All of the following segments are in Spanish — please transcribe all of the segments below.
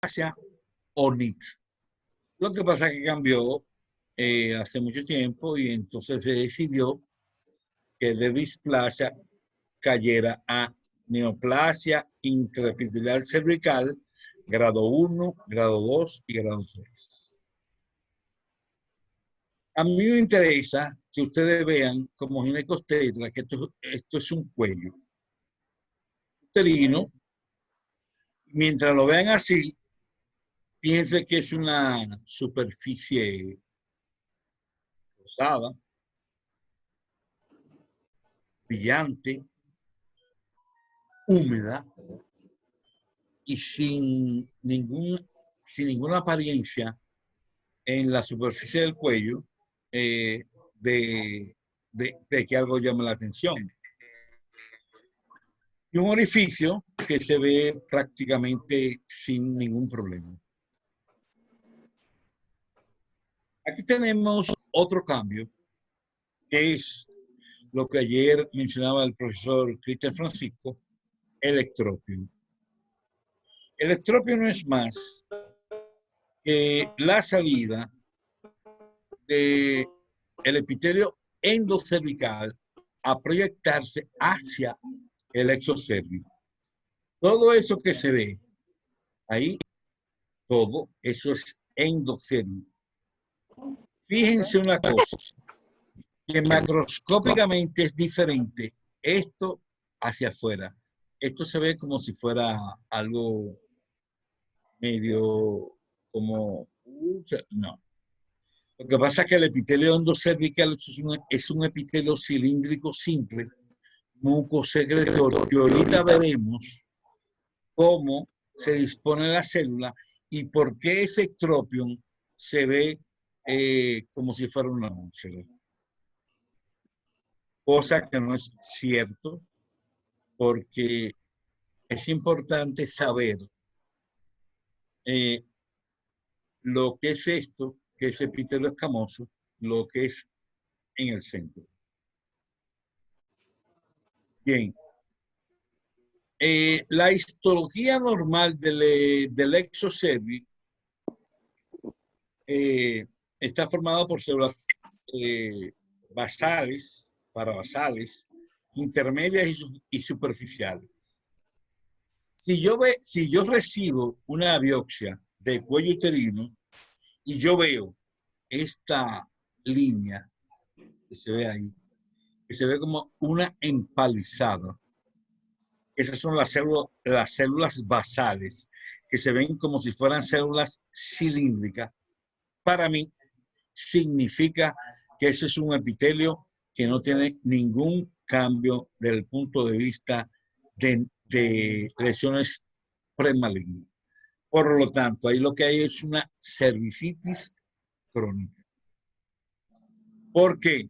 displasia o NIT. Lo que pasa es que cambió hace mucho tiempo y entonces se decidió que de displasia cayera a neoplasia intraepiteelial cervical, grado 1, grado 2 y grado 3. A mí me interesa que ustedes vean como ginecobstetra que esto es un cuello uterino. Mientras lo vean así, piense que es una superficie rosada, brillante, húmeda y sin ninguna apariencia en la superficie del cuello de que algo llame la atención. Y un orificio que se ve prácticamente sin ningún problema. Aquí tenemos otro cambio, que es lo que ayer mencionaba el profesor Cristian Francisco, el estropio. El estropio no es más que la salida del epitelio endocervical a proyectarse hacia el exocervio. Todo eso que se ve ahí, todo eso es endocervio. Fíjense una cosa, que macroscópicamente es diferente esto hacia afuera. Esto se ve como si fuera algo medio como... No. Lo que pasa es que el epitelio endocervical es un epitelio cilíndrico simple, mucosecretorio, que ahorita veremos cómo se dispone la célula y por qué ese ectropion se ve como si fuera una úlcera. Cosa que no es cierto, porque es importante saber lo que es esto, que es epitelio escamoso, lo que es en el centro. Bien. La histología normal del exocervix está formada por células basales, parabasales, intermedias y superficiales. Si yo recibo una biopsia de cuello uterino y yo veo esta línea que se ve ahí, que se ve como una empalizada, esas son las células basales, que se ven como si fueran células cilíndricas. Para mí, significa que ese es un epitelio que no tiene ningún cambio desde el punto de vista de lesiones premalignas. Por lo tanto, ahí lo que hay es una cervicitis crónica. ¿Por qué?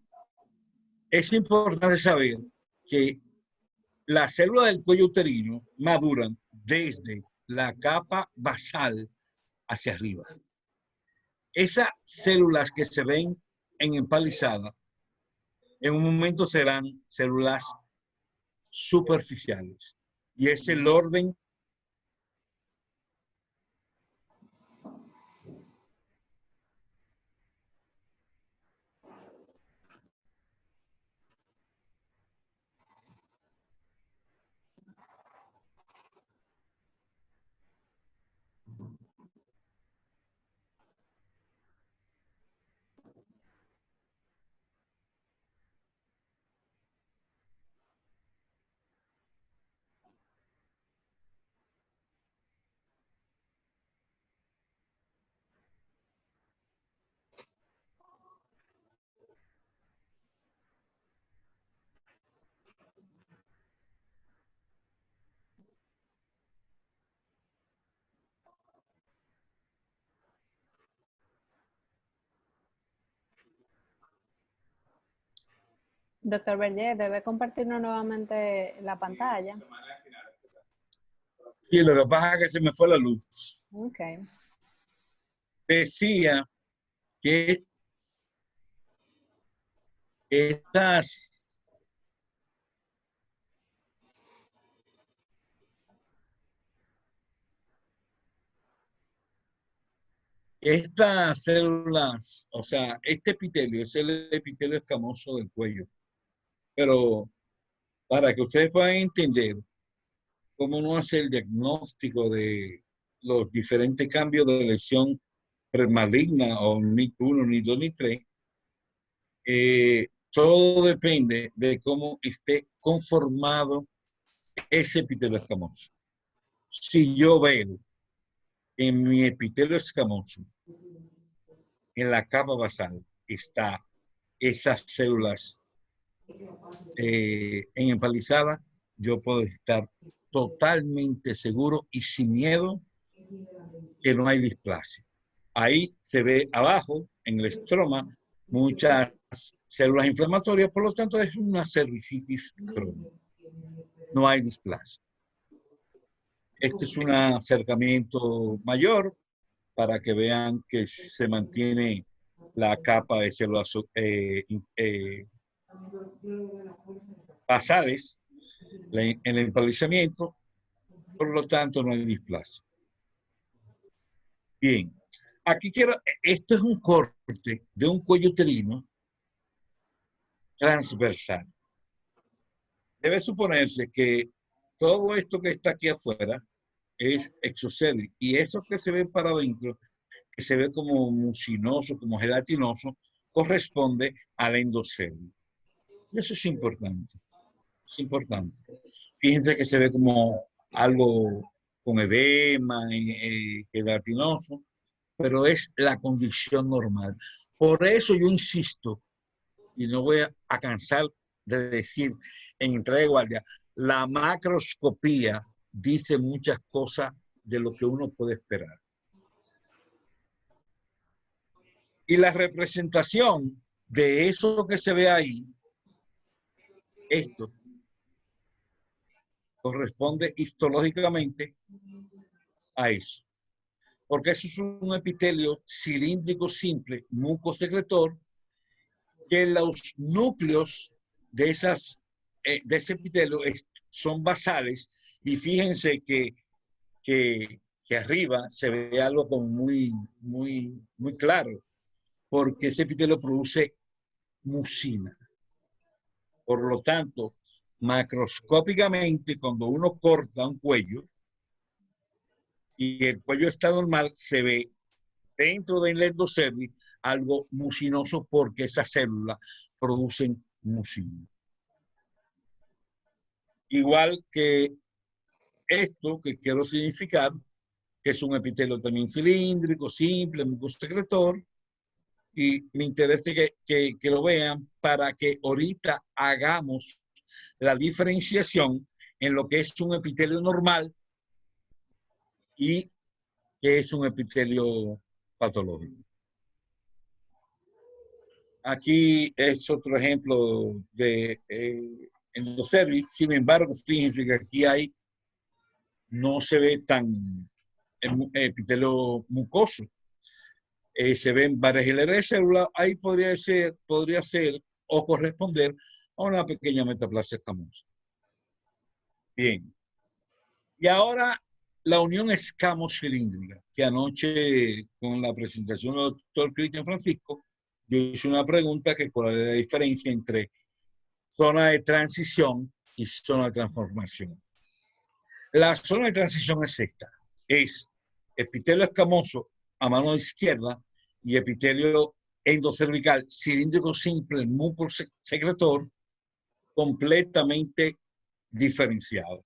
Es importante saber que las células del cuello uterino maduran desde la capa basal hacia arriba. Esas células que se ven en empalizada, en un momento serán células superficiales. Y es el orden Doctor Berger, debe compartirnos nuevamente la pantalla. y lo que pasa es que se me fue la luz. Okay. Decía que estas Estas células, o sea, este epitelio es el epitelio escamoso del cuello. Pero para que ustedes puedan entender cómo uno hace el diagnóstico de los diferentes cambios de lesión premaligna o ni 1, ni 2, ni 3, todo depende de cómo esté conformado ese epitelio escamoso. Si yo veo en mi epitelio escamoso, en la capa basal, está esas células en empalizada, yo puedo estar totalmente seguro y sin miedo que no hay displasia. Ahí se ve abajo, en el estroma, muchas células inflamatorias, por lo tanto es una cervicitis crónica. No hay displasia. Este es un acercamiento mayor para que vean que se mantiene la capa de células basales en el empalizamiento, por lo tanto no hay displasia. Bien, aquí esto es un corte de un cuello uterino transversal. Debe suponerse que todo esto que está aquí afuera es exocélico y eso que se ve para adentro, que se ve como mucinoso, como gelatinoso, corresponde al endocelio. Y eso es importante. Es importante. Fíjense que se ve como algo con edema, gelatinoso, pero es la condición normal. Por eso yo insisto, y no voy a cansar de decir en entrega de guardia, la macroscopía dice muchas cosas de lo que uno puede esperar. Y la representación de eso que se ve ahí, esto, corresponde histológicamente a eso. Porque eso es un epitelio cilíndrico simple, mucosecretor, que los núcleos de ese epitelio son basales y fíjense que arriba se ve algo como muy claro, porque ese epitelio produce mucina. Por lo tanto, macroscópicamente, cuando uno corta un cuello, si el cuello está normal, se ve dentro del endocervix algo mucinoso porque esas células producen mucina. Igual que esto que quiero significar, que es un epitelio también cilíndrico, simple, mucosecretor, y me interesa que lo vean para que ahorita hagamos la diferenciación en lo que es un epitelio normal y que es un epitelio patológico. Aquí es otro ejemplo de endocervix. Sin embargo, fíjense que aquí no se ve tan epitelio mucoso. Se ven varias hileras de células. Ahí podría ser o corresponder a una pequeña metaplasia escamosa. Bien. Y ahora la unión escamo-cilíndrica, que anoche con la presentación del doctor Cristian Francisco, yo hice una pregunta que cuál es la diferencia entre zona de transición y zona de transformación. La zona de transición es esta, es epitelio escamoso a mano izquierda y epitelio endocervical cilíndrico simple, mucosecretor, completamente diferenciado.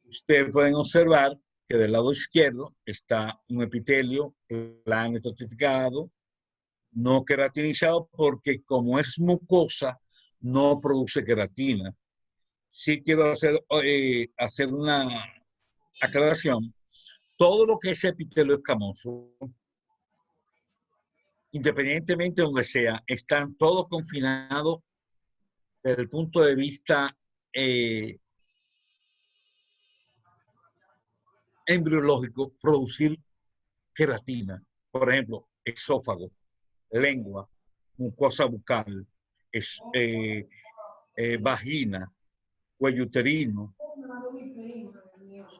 Ustedes pueden observar que del lado izquierdo está un epitelio plano estratificado, no queratinizado, porque como es mucosa, no produce queratina. Sí quiero hacer una aclaración. Todo lo que es epitelio escamoso, independientemente de donde sea, están todos confinados desde el punto de vista embriológico, producir queratina. Por ejemplo, esófago, lengua, mucosa bucal, vagina, cuello uterino.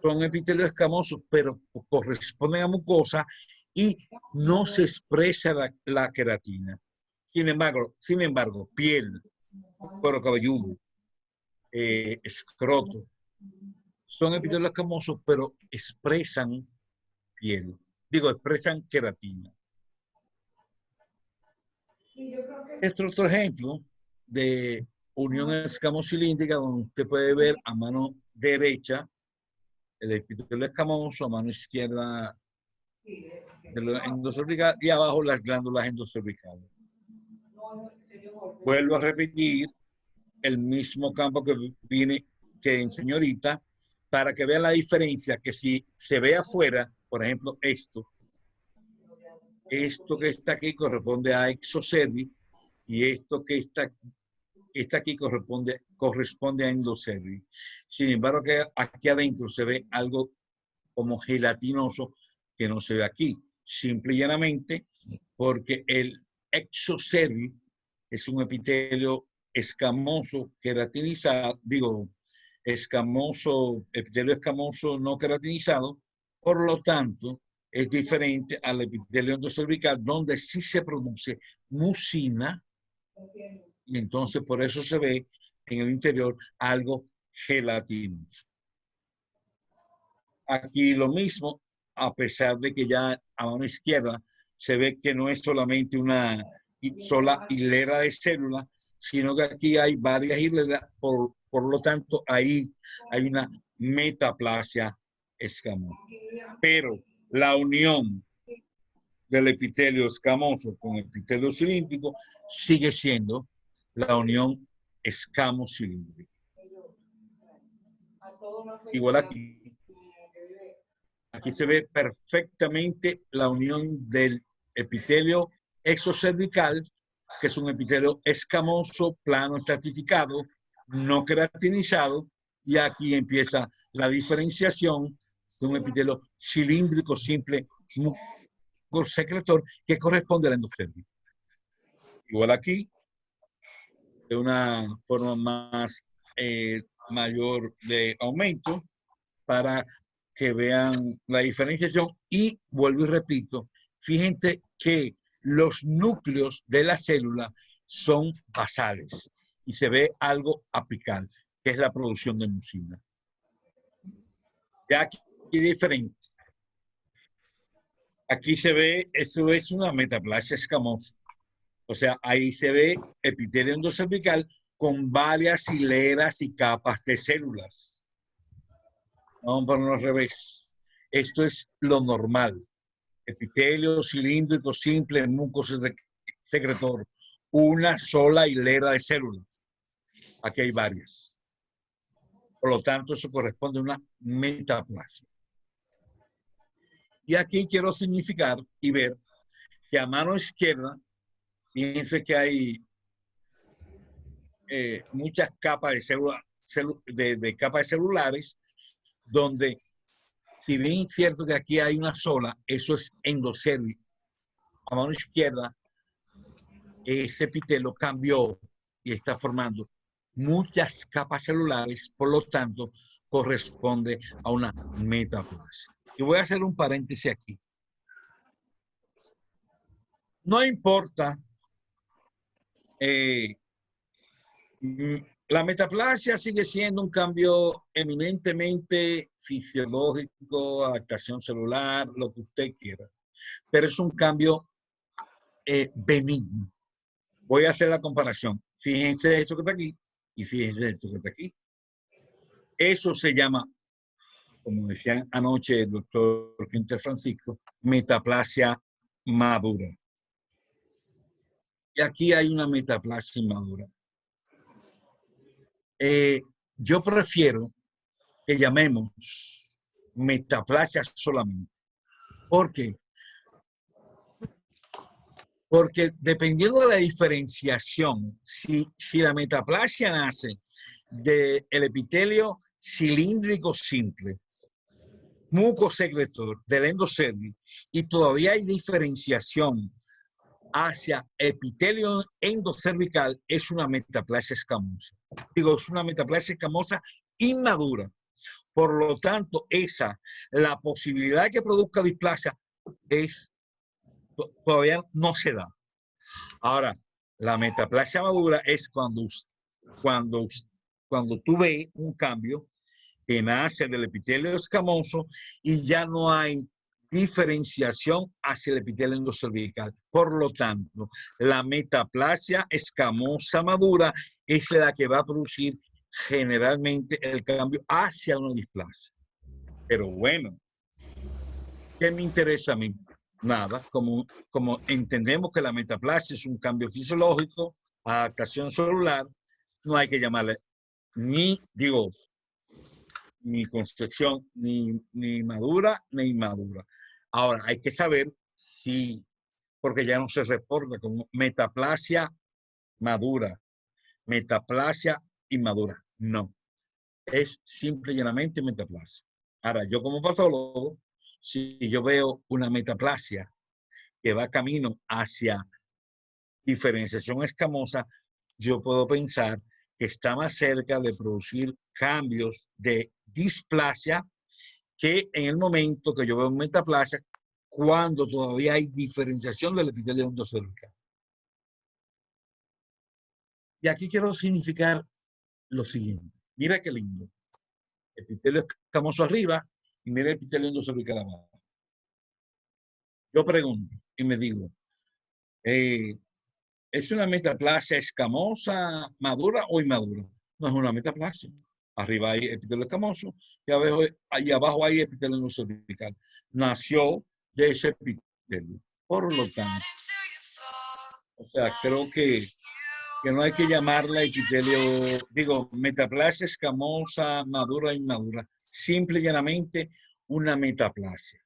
Son epitelios escamosos, pero corresponden a mucosa y no se expresa la queratina. Sin embargo, piel, cuero cabelludo, escroto, son epitelios escamosos, pero expresan piel. Expresan queratina. Este otro ejemplo de unión escamocilíndrica, donde usted puede ver a mano derecha el epitelio escamoso, a mano izquierda el endocervical y abajo las glándulas endocervicales. Vuelvo a repetir el mismo campo que enseñó ahorita para que vean la diferencia, que si se ve afuera, por ejemplo, esto que está aquí corresponde a exocervi y esto que está aquí corresponde a endocervi. Sin embargo, que aquí adentro se ve algo como gelatinoso que no se ve aquí. Simple y llanamente porque el exocervi es un epitelio escamoso queratinizado, epitelio escamoso no queratinizado, por lo tanto, es diferente al epitelio endocervical, donde sí se produce mucina, y entonces por eso se ve en el interior algo gelatinoso. Aquí lo mismo, a pesar de que ya a mano izquierda se ve que no es solamente una sola hilera de células, sino que aquí hay varias hileras, por lo tanto ahí hay una metaplasia escamosa. Pero la unión del epitelio escamoso con el epitelio cilíndrico sigue siendo la unión escamocilíndrica. Igual aquí. Aquí se ve perfectamente la unión del epitelio exocervical, que es un epitelio escamoso, plano, estratificado, no queratinizado, y aquí empieza la diferenciación de un epitelio cilíndrico simple, secretor, que corresponde al endocervio. Igual aquí, de una forma más mayor de aumento, para que vean la diferenciación. Y vuelvo y repito, fíjense que los núcleos de la célula son basales y se ve algo apical, que es la producción de mucina. Ya aquí es diferente. Aquí se ve, eso es una metaplasia escamosa. O sea, ahí se ve epitelio endocervical con varias hileras y capas de células. Vamos a ponerlo al revés. Esto es lo normal. Epitelio cilíndrico simple, mucosecretor. Una sola hilera de células. Aquí hay varias. Por lo tanto, eso corresponde a una metaplasia. Y aquí quiero significar y ver que a mano izquierda, fíjense que hay muchas capas de células, de capas celulares, donde si bien es cierto que aquí hay una sola, eso es endocervi. A mano izquierda, ese epitelio cambió y está formando muchas capas celulares, por lo tanto, corresponde a una metaplasia. Y voy a hacer un paréntesis aquí. No importa, la metaplasia sigue siendo un cambio eminentemente fisiológico, adaptación celular, lo que usted quiera, pero es un cambio benigno. Voy a hacer la comparación. Fíjense esto que está aquí y fíjense esto que está aquí. Eso se llama, como decía anoche el doctor Quinter Francisco, metaplasia madura. Y aquí hay una metaplasia madura. Yo prefiero que llamemos metaplasia solamente. ¿Por qué? Porque dependiendo de la diferenciación, si la metaplasia nace del epitelio cilíndrico simple, mucosecretor del endocervi, y todavía hay diferenciación hacia epitelio endocervical, es una metaplasia escamosa. Es una metaplasia escamosa inmadura. Por lo tanto, la posibilidad de que produzca displasia es todavía no se da. Ahora, la metaplasia madura es cuando, cuando tú ves un cambio que nace del epitelio escamoso y ya no hay diferenciación hacia el epitelio endocervical. Por lo tanto, la metaplasia escamosa madura es la que va a producir generalmente el cambio hacia una displasia. Pero bueno, ¿qué me interesa a mí? Nada, como entendemos que la metaplasia es un cambio fisiológico, adaptación celular, no hay que llamarle ni concepción, ni madura, ni inmadura. Ahora, hay que saber si, porque ya no se reporta como metaplasia madura, metaplasia inmadura. No, es simple y llanamente metaplasia. Ahora, yo como patólogo, si yo veo una metaplasia que va camino hacia diferenciación escamosa, yo puedo pensar que está más cerca de producir cambios de displasia que en el momento que yo veo metaplasia, cuando todavía hay diferenciación del epitelio endocervical. Y aquí quiero significar lo siguiente. Mira qué lindo. Epitelio escamoso arriba y mira el epitelio endocervical abajo. Yo pregunto y me digo, ¿es una metaplasia escamosa, madura o inmadura? No es una metaplasia. Arriba hay epitelio escamoso y abajo hay epitelio endocervical. Nació de ese epitelio. Por lo tanto, o sea, creo que no hay que llamarla epitelio, digo, metaplasia escamosa, madura o inmadura. Simple y llanamente una metaplasia.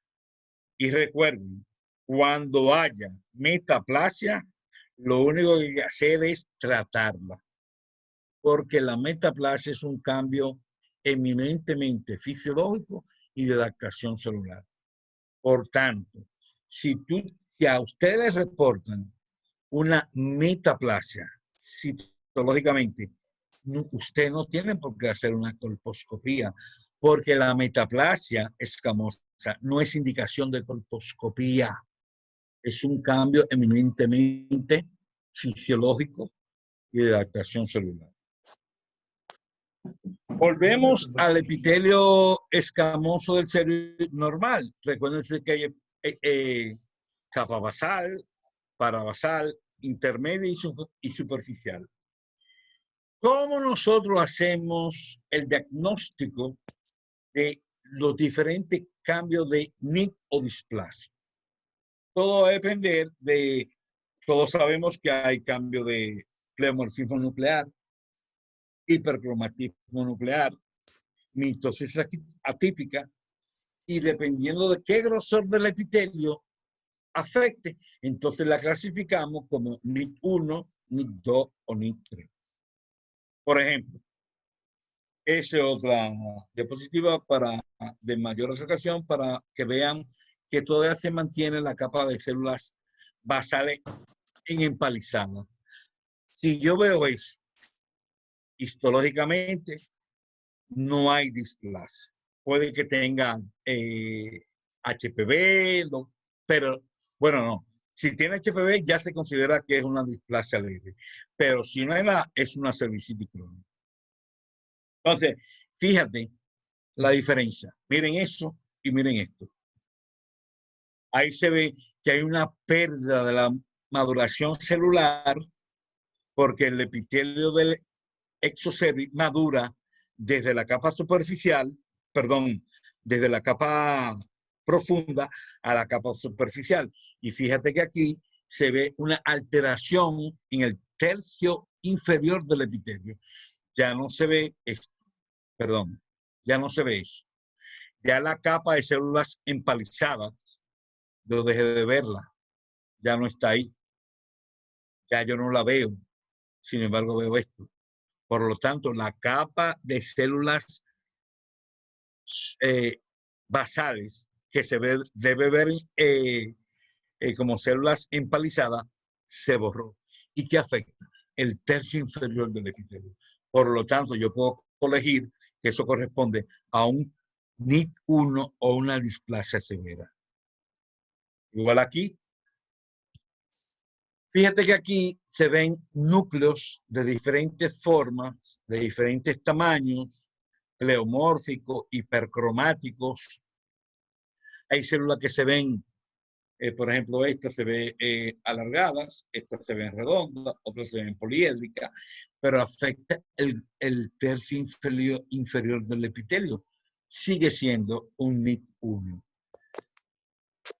Y recuerden, cuando haya metaplasia, lo único que hay que hacer es tratarla, porque la metaplasia es un cambio eminentemente fisiológico y de adaptación celular. Por tanto, si a ustedes reportan una metaplasia, citológicamente, usted no tiene por qué hacer una colposcopía, porque la metaplasia escamosa no es indicación de colposcopía. Es un cambio eminentemente fisiológico y de adaptación celular. Volvemos al epitelio escamoso del ser normal. Recuerden que hay capa basal, parabasal, intermedia y superficial. ¿Cómo nosotros hacemos el diagnóstico de los diferentes cambios de NIC o displasia? Todo va a depender de, todos sabemos que hay cambio de pleomorfismo nuclear, hipercromatismo nuclear, mitosis atípica, y dependiendo de qué grosor del epitelio afecte, entonces la clasificamos como NIC1, NIC2 o NIC3. Por ejemplo, esa es otra diapositiva de mayor acercación para que vean que todavía se mantiene la capa de células basales en empalizada. Si yo veo eso, histológicamente no hay displasia. Puede que tengan HPV, pero bueno, no. Si tiene HPV ya se considera que es una displasia leve, pero si no hay nada, es una cervicitis crónica. Entonces, fíjate la diferencia. Miren eso y miren esto. Ahí se ve que hay una pérdida de la maduración celular porque el epitelio del exocervix madura desde la capa superficial, perdón, desde la capa profunda a la capa superficial. Y fíjate que aquí se ve una alteración en el tercio inferior del epitelio. Ya no se ve esto, perdón, ya no se ve eso. Ya la capa de células empalizadas, yo dejé de verla, ya no está ahí. Ya yo no la veo, sin embargo veo esto. Por lo tanto, la capa de células basales que debe ver como células empalizadas se borró. ¿Y qué afecta? El tercio inferior del epitelio. Por lo tanto, yo puedo colegir que eso corresponde a un NIC1 o una displasia severa. Igual aquí, Fíjate que aquí se ven núcleos de diferentes formas, de diferentes tamaños, pleomórficos, hipercromáticos. Hay células que se ven, por ejemplo, estas se ven alargadas, estas se ven redondas, otras se ven poliédricas, pero afecta el tercio inferior del epitelio. Sigue siendo un NIT1.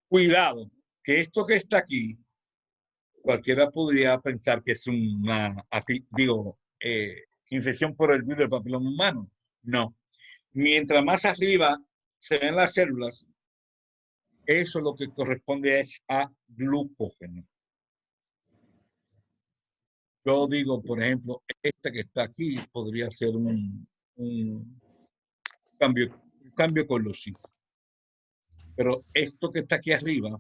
Cuidado, que esto que está aquí, cualquiera podría pensar que es una, infección por el virus del papiloma humano. No. Mientras más arriba se ven las células, eso lo que corresponde es a glucógeno. Yo digo, por ejemplo, esta que está aquí podría ser un cambio con los ciclos. Pero esto que está aquí arriba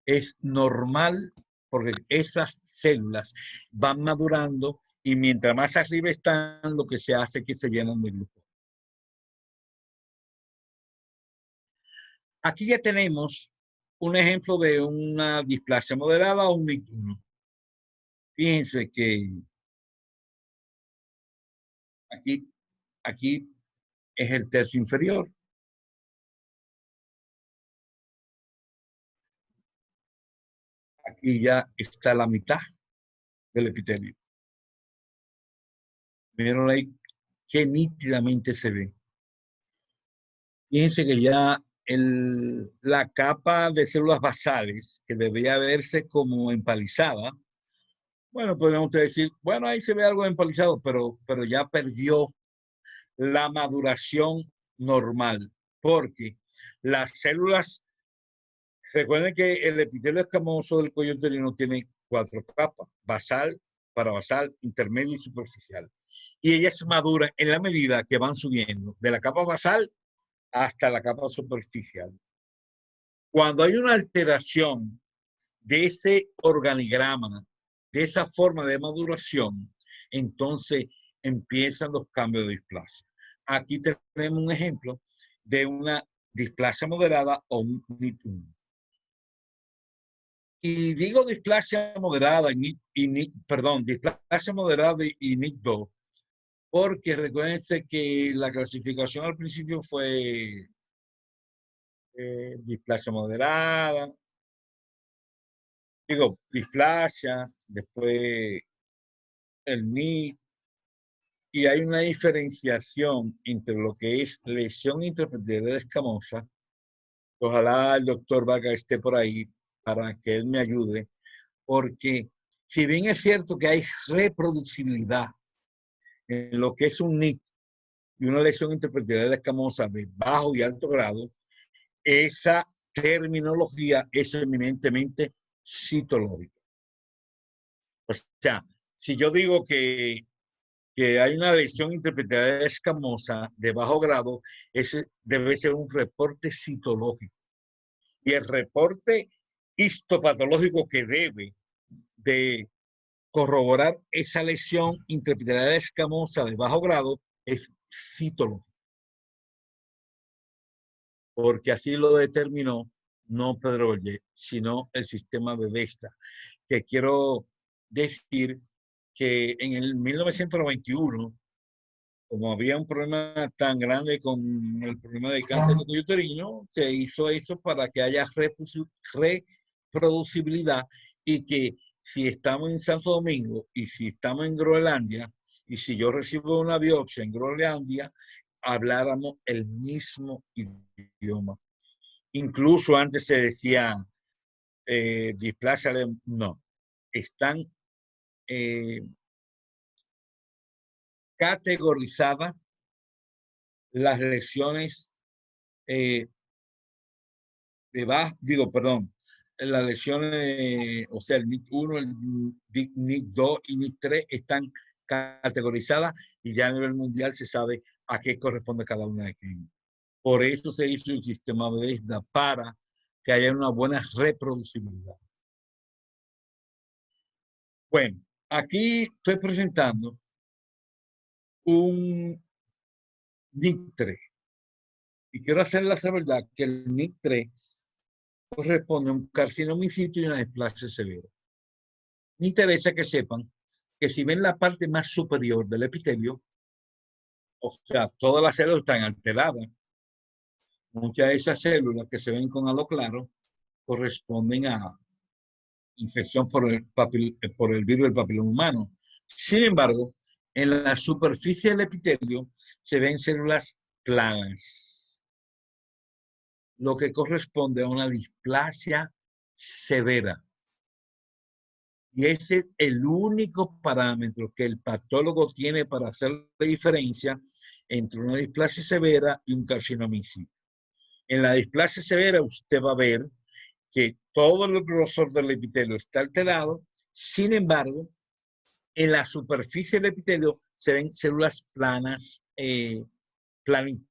es normal porque esas células van madurando y mientras más arriba están, lo que se hace es que se llenan de glucógeno. Aquí ya tenemos un ejemplo de una displasia moderada o un NIT1. Fíjense que aquí es el tercio inferior. Aquí ya está la mitad del epitelio. Vieron ahí que nítidamente se ve. Fíjense que ya la capa de células basales, que debía verse como empalizada, bueno, podríamos decir, bueno, ahí se ve algo empalizado, pero ya perdió la maduración normal, porque las células, recuerden que el epitelio escamoso del cuello uterino tiene 4 capas, basal, parabasal, intermedia y superficial. Y ellas maduran en la medida que van subiendo de la capa basal hasta la capa superficial. Cuando hay una alteración de ese organigrama, de esa forma de maduración, entonces empiezan los cambios de displasia. Aquí tenemos un ejemplo de una displasia moderada o un NIT1. Y digo displasia moderada displasia moderada y NIT2, porque recuérdense que la clasificación al principio fue displasia moderada, displasia, después el NIT, y hay una diferenciación entre lo que es lesión intraepitelial escamosa. Ojalá el doctor Vargas esté por ahí para que él me ayude, porque si bien es cierto que hay reproducibilidad en lo que es un NIT y una lesión intraepitelial escamosa de bajo y alto grado, esa terminología es eminentemente citológica. O sea, si yo digo que hay una lesión intraepitelial escamosa de bajo grado, ese debe ser un reporte citológico. Y el reporte histopatológico que debe de corroborar esa lesión intraepitelial escamosa de bajo grado es citológico. Porque así lo determinó no Pedro Ollé, sino el sistema Bethesda, que quiero decir que en el 1991, como había un problema tan grande con el problema del cáncer de cuello uterino, se hizo eso para que haya reproducibilidad y que si estamos en Santo Domingo y si estamos en Groenlandia y si yo recibo una biopsia en Groenlandia, habláramos el mismo idioma. Incluso antes se decía displasia, no, están categorizadas las lesiones las lesiones, o sea, el NIT1, el NIT2 y NIT3 están categorizadas y ya a nivel mundial se sabe a qué corresponde cada una de ellas. Por eso se hizo el sistema Bethesda, para que haya una buena reproducibilidad. Bueno, aquí estoy presentando un NIT3. Y quiero hacerles la verdad que el NIT3 corresponde a un carcinoma in situ y una displasia severa. Me interesa que sepan que si ven la parte más superior del epitelio, o sea, todas las células están alteradas. Muchas de esas células que se ven con halo claro corresponden a infección por el virus del papiloma humano. Sin embargo, en la superficie del epitelio se ven células planas, lo que corresponde a una displasia severa. Y ese es el único parámetro que el patólogo tiene para hacer la diferencia entre una displasia severa y un carcinoma in situ. En la displasia severa usted va a ver que todo el grosor del epitelio está alterado. Sin embargo, en la superficie del epitelio se ven células planas, planitas,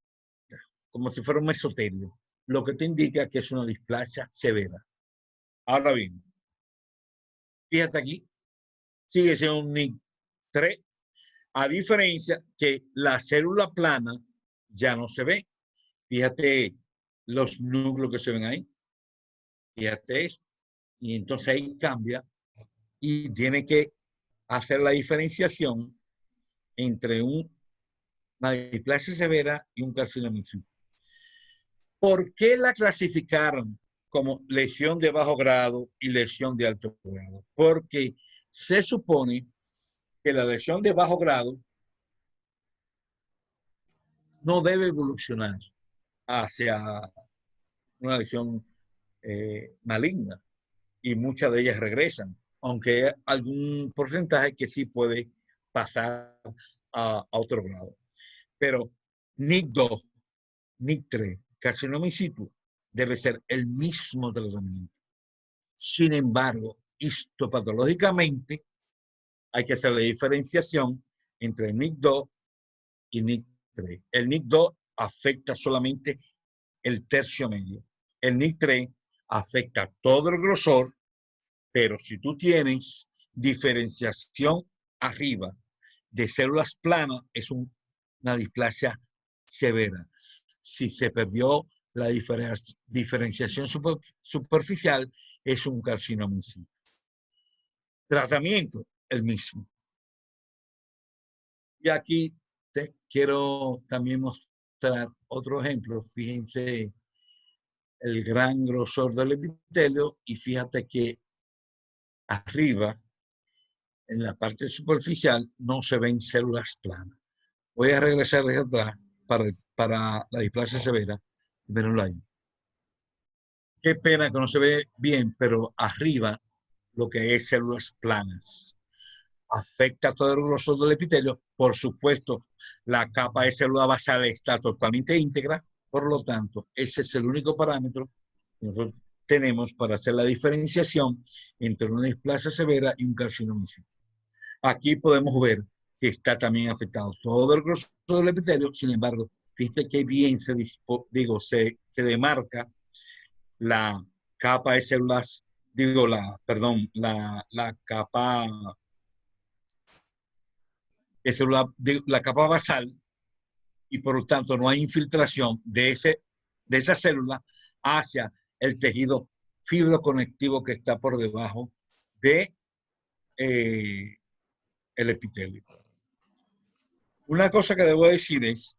como si fuera un mesotelio, lo que te indica que es una displasia severa. Ahora bien, fíjate aquí, sigue siendo un NIC3, a diferencia que la célula plana ya no se ve. Fíjate los núcleos que se ven ahí. Fíjate esto. Y entonces ahí cambia y tiene que hacer la diferenciación entre una displasia severa y un carcinoma in situ. ¿Por qué la clasificaron como lesión de bajo grado y lesión de alto grado? Porque se supone que la lesión de bajo grado no debe evolucionar hacia una lesión maligna y muchas de ellas regresan, aunque hay algún porcentaje que sí puede pasar a otro grado. Pero NIC2, NIC3, carcinoma in situ, debe ser el mismo tratamiento. Sin embargo, histopatológicamente hay que hacer la diferenciación entre NIC2 y NIC3. El NIC2 afecta solamente el tercio medio. El NIC3 afecta todo el grosor, pero si tú tienes diferenciación arriba de células planas, es una displasia severa. Si se perdió la diferenciación superficial, es un carcinoma in situ. Tratamiento, el mismo. Y aquí te quiero también mostrar otro ejemplo. Fíjense el gran grosor del epitelio y fíjate que arriba, en la parte superficial, no se ven células planas. Voy a regresar hacia atrás para la displasia severa. Verlo ahí. Qué pena que no se ve bien, pero arriba lo que es células planas. Afecta todo el grosor del epitelio. Por supuesto, la capa de célula basal está totalmente íntegra. Por lo tanto, ese es el único parámetro que nosotros tenemos para hacer la diferenciación entre una displasia severa y un carcinoma in situ. Aquí podemos ver que está también afectado todo el grosor del epitelio. Sin embargo, fíjense que bien se demarca la capa de células, la capa de célula, la capa basal, y por lo tanto no hay infiltración de esa célula hacia el tejido fibroconectivo que está por debajo de el epitelio. Una cosa que debo decir es,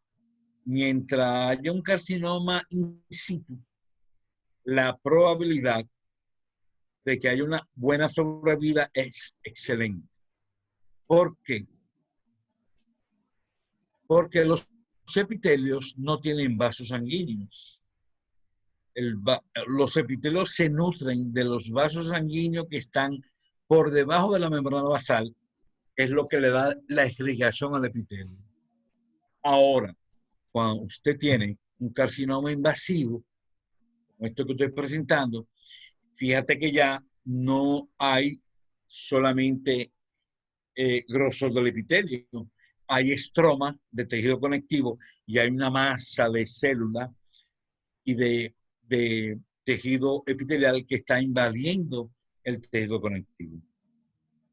mientras haya un carcinoma in situ, la probabilidad de que haya una buena sobrevida es excelente. ¿Por qué? Porque los epitelios no tienen vasos sanguíneos. Los epitelios se nutren de los vasos sanguíneos que están por debajo de la membrana basal, es lo que le da la irrigación al epitelio. Ahora, cuando usted tiene un carcinoma invasivo, como esto que estoy presentando, fíjate que ya no hay solamente grosor del epitelio, hay estroma de tejido conectivo y hay una masa de células y de tejido epitelial que está invadiendo el tejido conectivo.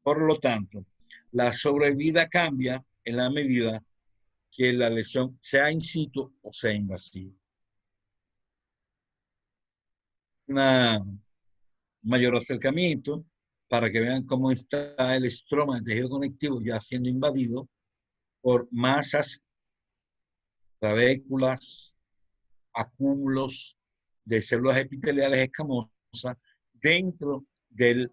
Por lo tanto, la sobrevida cambia en la medida que la lesión sea in situ o sea invasiva. Un mayor acercamiento, para que vean cómo está el estroma del tejido conectivo ya siendo invadido por masas, trabéculas, acúmulos de células epiteliales escamosas dentro del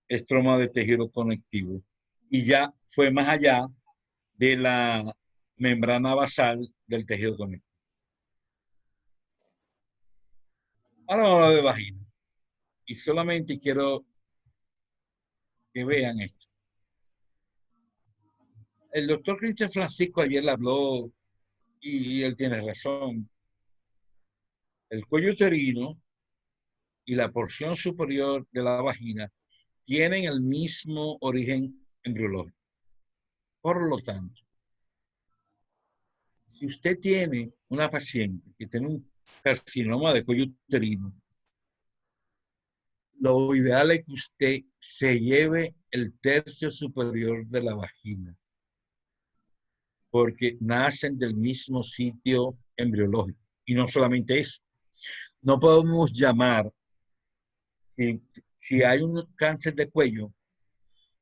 estroma de tejido conectivo. Y ya fue más allá de la membrana basal del tejido conectivo. Ahora vamos a hablar de vagina. Y solamente quiero que vean esto. El doctor Cristian Francisco ayer habló, y él tiene razón. El cuello uterino y la porción superior de la vagina tienen el mismo origen embriológico. Por lo tanto, si usted tiene una paciente que tiene un carcinoma de cuello uterino, lo ideal es que usted se lleve el tercio superior de la vagina, porque nacen del mismo sitio embriológico. Y no solamente eso, no podemos llamar, si hay un cáncer de cuello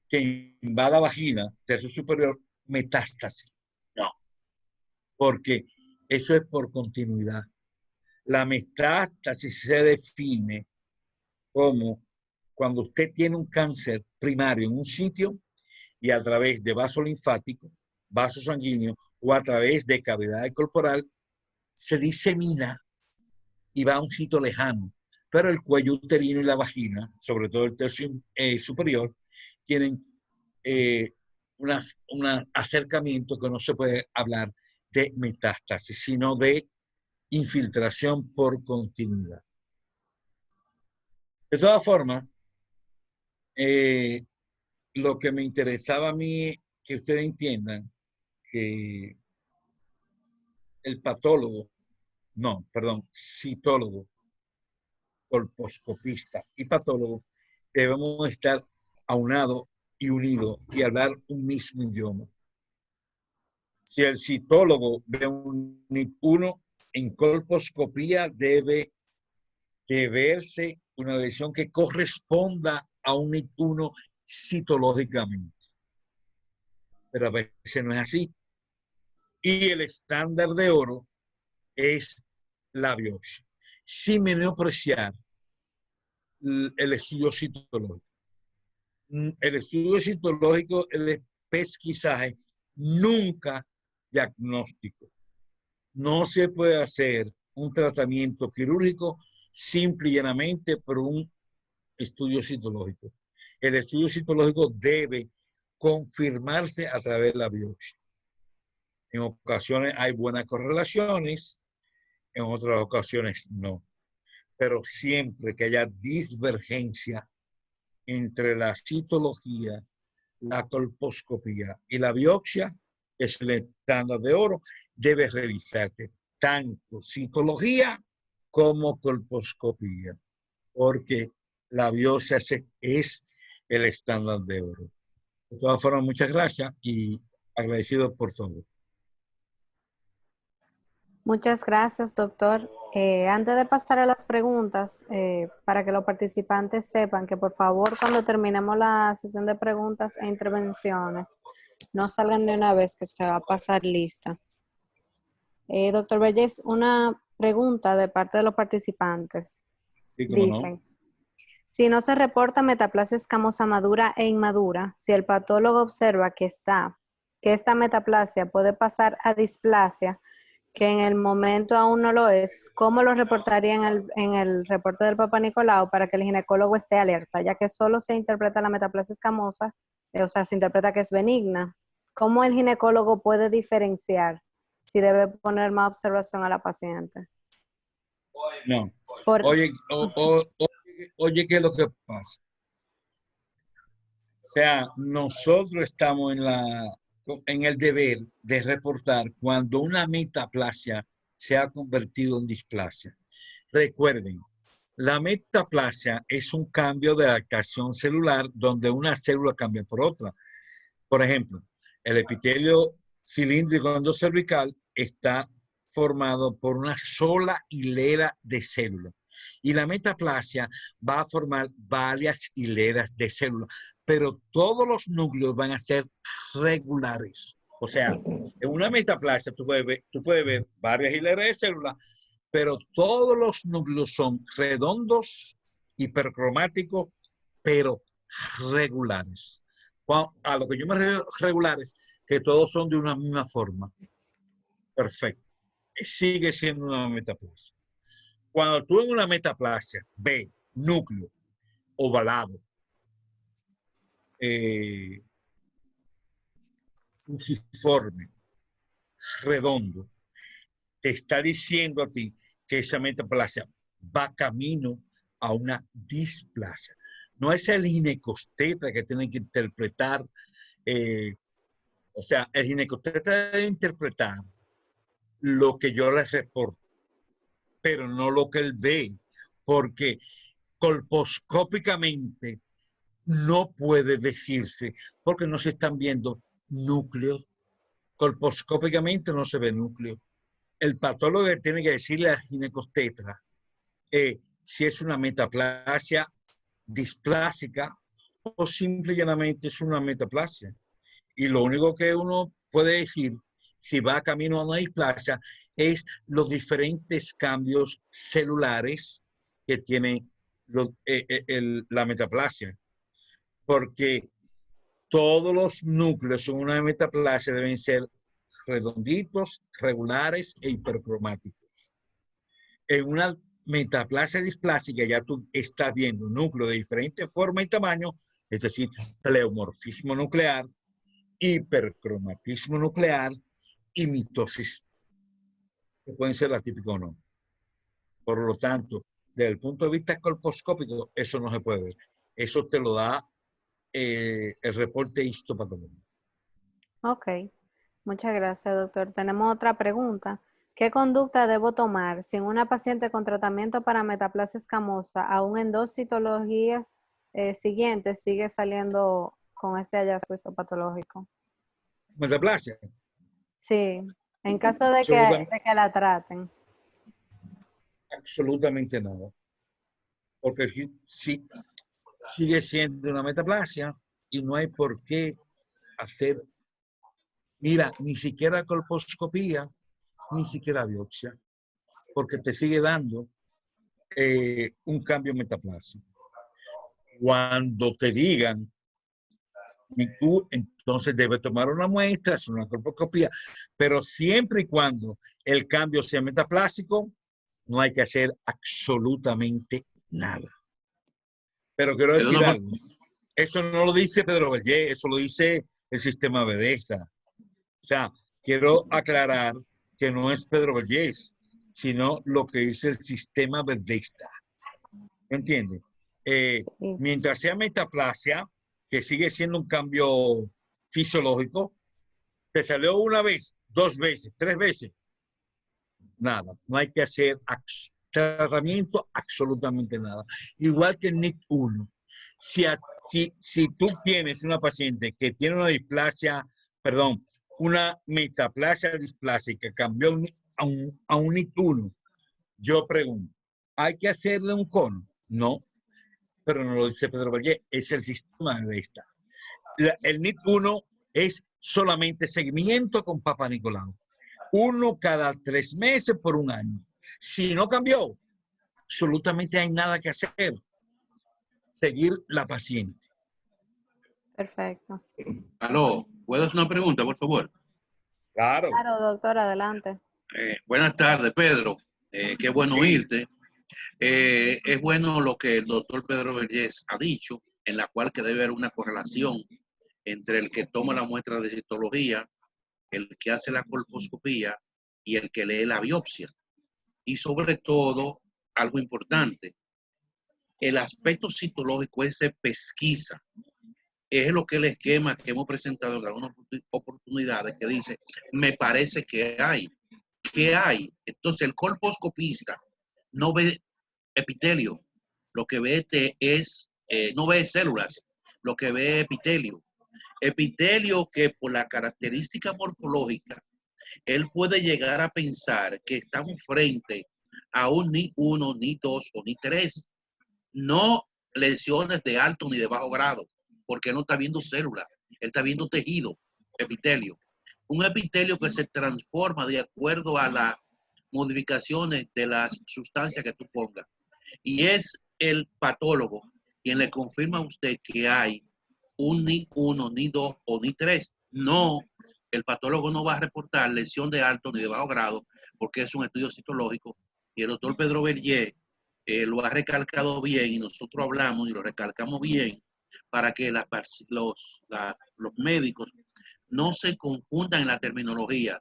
que invada vagina, tercio superior, metástasis. No, porque eso es por continuidad. La metástasis se define como cuando usted tiene un cáncer primario en un sitio y a través de vaso linfático, vaso sanguíneo o a través de cavidad corporal se disemina y va a un sitio lejano. Pero el cuello uterino y la vagina, sobre todo el tercio superior, tienen un acercamiento que no se puede hablar de metástasis, sino de infiltración por continuidad. De todas formas, lo que me interesaba a mí que ustedes entiendan que el patólogo, no, perdón, citólogo, colposcopista y patólogo debemos estar aunados y unidos y hablar un mismo idioma. Si el citólogo ve un NIT1 en colposcopía debe de verse una lesión que corresponda a un NIT1 citológicamente. Pero a veces no es así. Y el estándar de oro es la biopsia, sin menospreciar el estudio citológico. El estudio citológico, el pesquisaje, nunca diagnóstico. No se puede hacer un tratamiento quirúrgico simple y llanamente por un estudio citológico. El estudio citológico debe confirmarse a través de la biopsia. En ocasiones hay buenas correlaciones, en otras ocasiones no. Pero siempre que haya divergencia entre la citología, la colposcopía y la biopsia, que es el estándar de oro, debe revisarse tanto citología como colposcopía, porque la biopsia es el estándar de oro. De todas formas, muchas gracias y agradecido por todo. Muchas gracias, doctor. Antes de pasar a las preguntas, para que los participantes sepan que por favor cuando terminemos la sesión de preguntas e intervenciones, no salgan de una vez que se va a pasar lista. Doctor Vergés, una pregunta de parte de los participantes. Sí, ¿cómo no? Dicen, si no se reporta metaplasia escamosa madura e inmadura, si el patólogo observa que esta metaplasia puede pasar a displasia, que en el momento aún no lo es, ¿cómo lo reportaría en el reporte del Papa Nicolau para que el ginecólogo esté alerta, ya que solo se interpreta la metaplasia escamosa, o sea, se interpreta que es benigna? ¿Cómo el ginecólogo puede diferenciar si debe poner más observación a la paciente? No. Oye, ¿qué es lo que pasa? O sea, nosotros estamos en el deber de reportar cuando una metaplasia se ha convertido en displasia. Recuerden, la metaplasia es un cambio de adaptación celular donde una célula cambia por otra. Por ejemplo, el epitelio cilíndrico endocervical está formado por una sola hilera de células. Y la metaplasia va a formar varias hileras de células, pero todos los núcleos van a ser regulares. O sea, en una metaplasia tú puedes ver varias hileras de células, pero todos los núcleos son redondos, hipercromáticos, pero regulares. A lo que yo me refiero regulares, que todos son de una misma forma. Perfecto. Sigue siendo una metaplasia. Cuando tú en una metaplasia ves núcleo ovalado, fusiforme, redondo, te está diciendo a ti que esa metaplasia va camino a una displasia. No es el ginecosteta que tiene que interpretar, o sea, el ginecosteta debe interpretar lo que yo le reporto, pero no lo que él ve, porque colposcópicamente no puede decirse, porque no se están viendo núcleos. Colposcópicamente no se ve núcleo. El patólogo tiene que decirle al ginecostetra si es una metaplasia displásica o simple y llanamente es una metaplasia. Y lo único que uno puede decir si va camino a una displasia es los diferentes cambios celulares que tiene la metaplasia. Porque todos los núcleos en una metaplasia deben ser redonditos, regulares e hipercromáticos. En una metaplasia displásica ya tú estás viendo un núcleo de diferente forma y tamaño, es decir, pleomorfismo nuclear, hipercromatismo nuclear y mitosis, que pueden ser atípicos o no. Por lo tanto, desde el punto de vista colposcópico, eso no se puede ver. Eso te lo da el reporte histopatológico. Ok, muchas gracias, doctor. Tenemos otra pregunta. ¿Qué conducta debo tomar si en una paciente con tratamiento para metaplasia escamosa, aún en 2 citologías siguientes, sigue saliendo con este hallazgo histopatológico? Metaplasia. Sí, en caso de que la traten. Absolutamente nada. Porque si sigue siendo una metaplasia y no hay por qué hacer, mira, ni siquiera colposcopía, ni siquiera biopsia, porque te sigue dando un cambio metaplásico. Cuando te digan, y tú entonces debes tomar una muestra, hacer una colposcopía, pero siempre y cuando el cambio sea metaplásico, no hay que hacer absolutamente nada. Pero quiero decir algo. Eso no lo dice Pedro Vallés, eso lo dice el sistema Bethesda. O sea, quiero aclarar que no es Pedro Vallés, sino lo que dice el sistema Bethesda. ¿Me entiendes? Sí. Mientras sea metaplasia, que sigue siendo un cambio fisiológico, te salió una vez, 2 veces, 3 veces, nada, no hay que hacer tratamiento, absolutamente nada. Igual que el NIT1. Si tú tienes una paciente que tiene una displasia, perdón, una metaplasia displásica, cambió a un NIT1, yo pregunto, ¿hay que hacerle un cono? No, pero no lo dice Pedro Vallés, es el sistema de esta. El NIT1 es solamente seguimiento con Papa Nicolau. 1 cada 3 meses por 1 año. Si no cambió, absolutamente hay nada que hacer. Seguir la paciente. Perfecto. Aló, ¿puedo hacer una pregunta, por favor? Claro. Claro, doctor, adelante. Buenas tardes, Pedro. Qué bueno oírte. Es bueno lo que el doctor Pedro Vergés ha dicho, en la cual que debe haber una correlación entre el que toma la muestra de citología, el que hace la colposcopía y el que lee la biopsia. Y sobre todo, algo importante, el aspecto citológico se pesquisa. Es lo que el esquema que hemos presentado en algunas oportunidades que dice, me parece que hay. ¿Qué hay? Entonces el colposcopista no ve epitelio, lo que ve es, no ve células, lo que ve epitelio. Epitelio que por la característica morfológica, él puede llegar a pensar que estamos frente a un ni 1, ni 2 o ni 3. No lesiones de alto ni de bajo grado, porque él no está viendo células, él está viendo tejido, epitelio. Un epitelio que se transforma de acuerdo a las modificaciones de las sustancias que tú pongas. Y es el patólogo quien le confirma a usted que hay un ni 1, ni 2 o ni 3. No, el patólogo no va a reportar lesión de alto ni de bajo grado porque es un estudio citológico y el doctor Pedro Berger lo ha recalcado bien y nosotros hablamos y lo recalcamos bien para que los médicos no se confundan en la terminología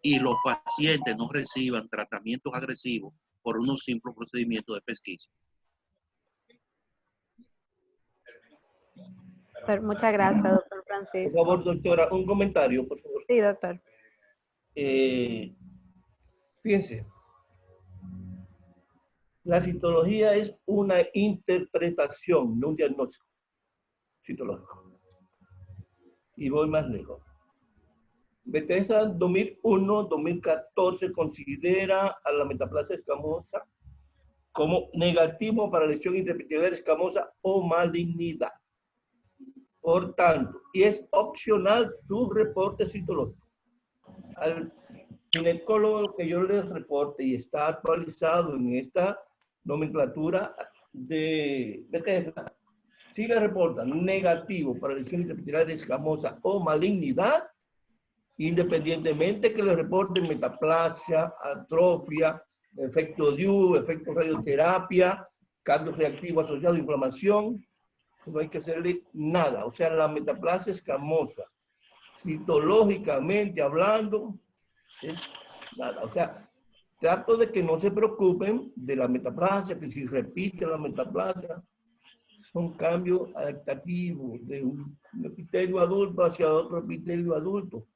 y los pacientes no reciban tratamientos agresivos por unos simples procedimientos de pesquisa. Muchas gracias, doctor Por Francisco. favor, doctora, un comentario, por favor. Sí, doctor. Fíjense, la citología es una interpretación, no un diagnóstico citológico. Y voy más lejos. Bethesda 2001-2014 considera a la metaplasia escamosa como negativo para lesión intraepitelial escamosa o malignidad. Por tanto, y es opcional su reporte citológico. Al ginecólogo que yo les reporte y está actualizado en esta nomenclatura de Bethesda, si le reportan negativo para lesión intraepitelial escamosa o malignidad, independientemente que le reporten metaplasia, atrofia, efecto DIU, efecto radioterapia, cambio reactivo asociado a inflamación, no hay que hacerle nada. O sea, la metaplasia escamosa, citológicamente hablando, es nada. O sea, trato de que no se preocupen de la metaplasia, que si repite la metaplasia, son cambios adaptativos de un epitelio adulto hacia otro epitelio adulto.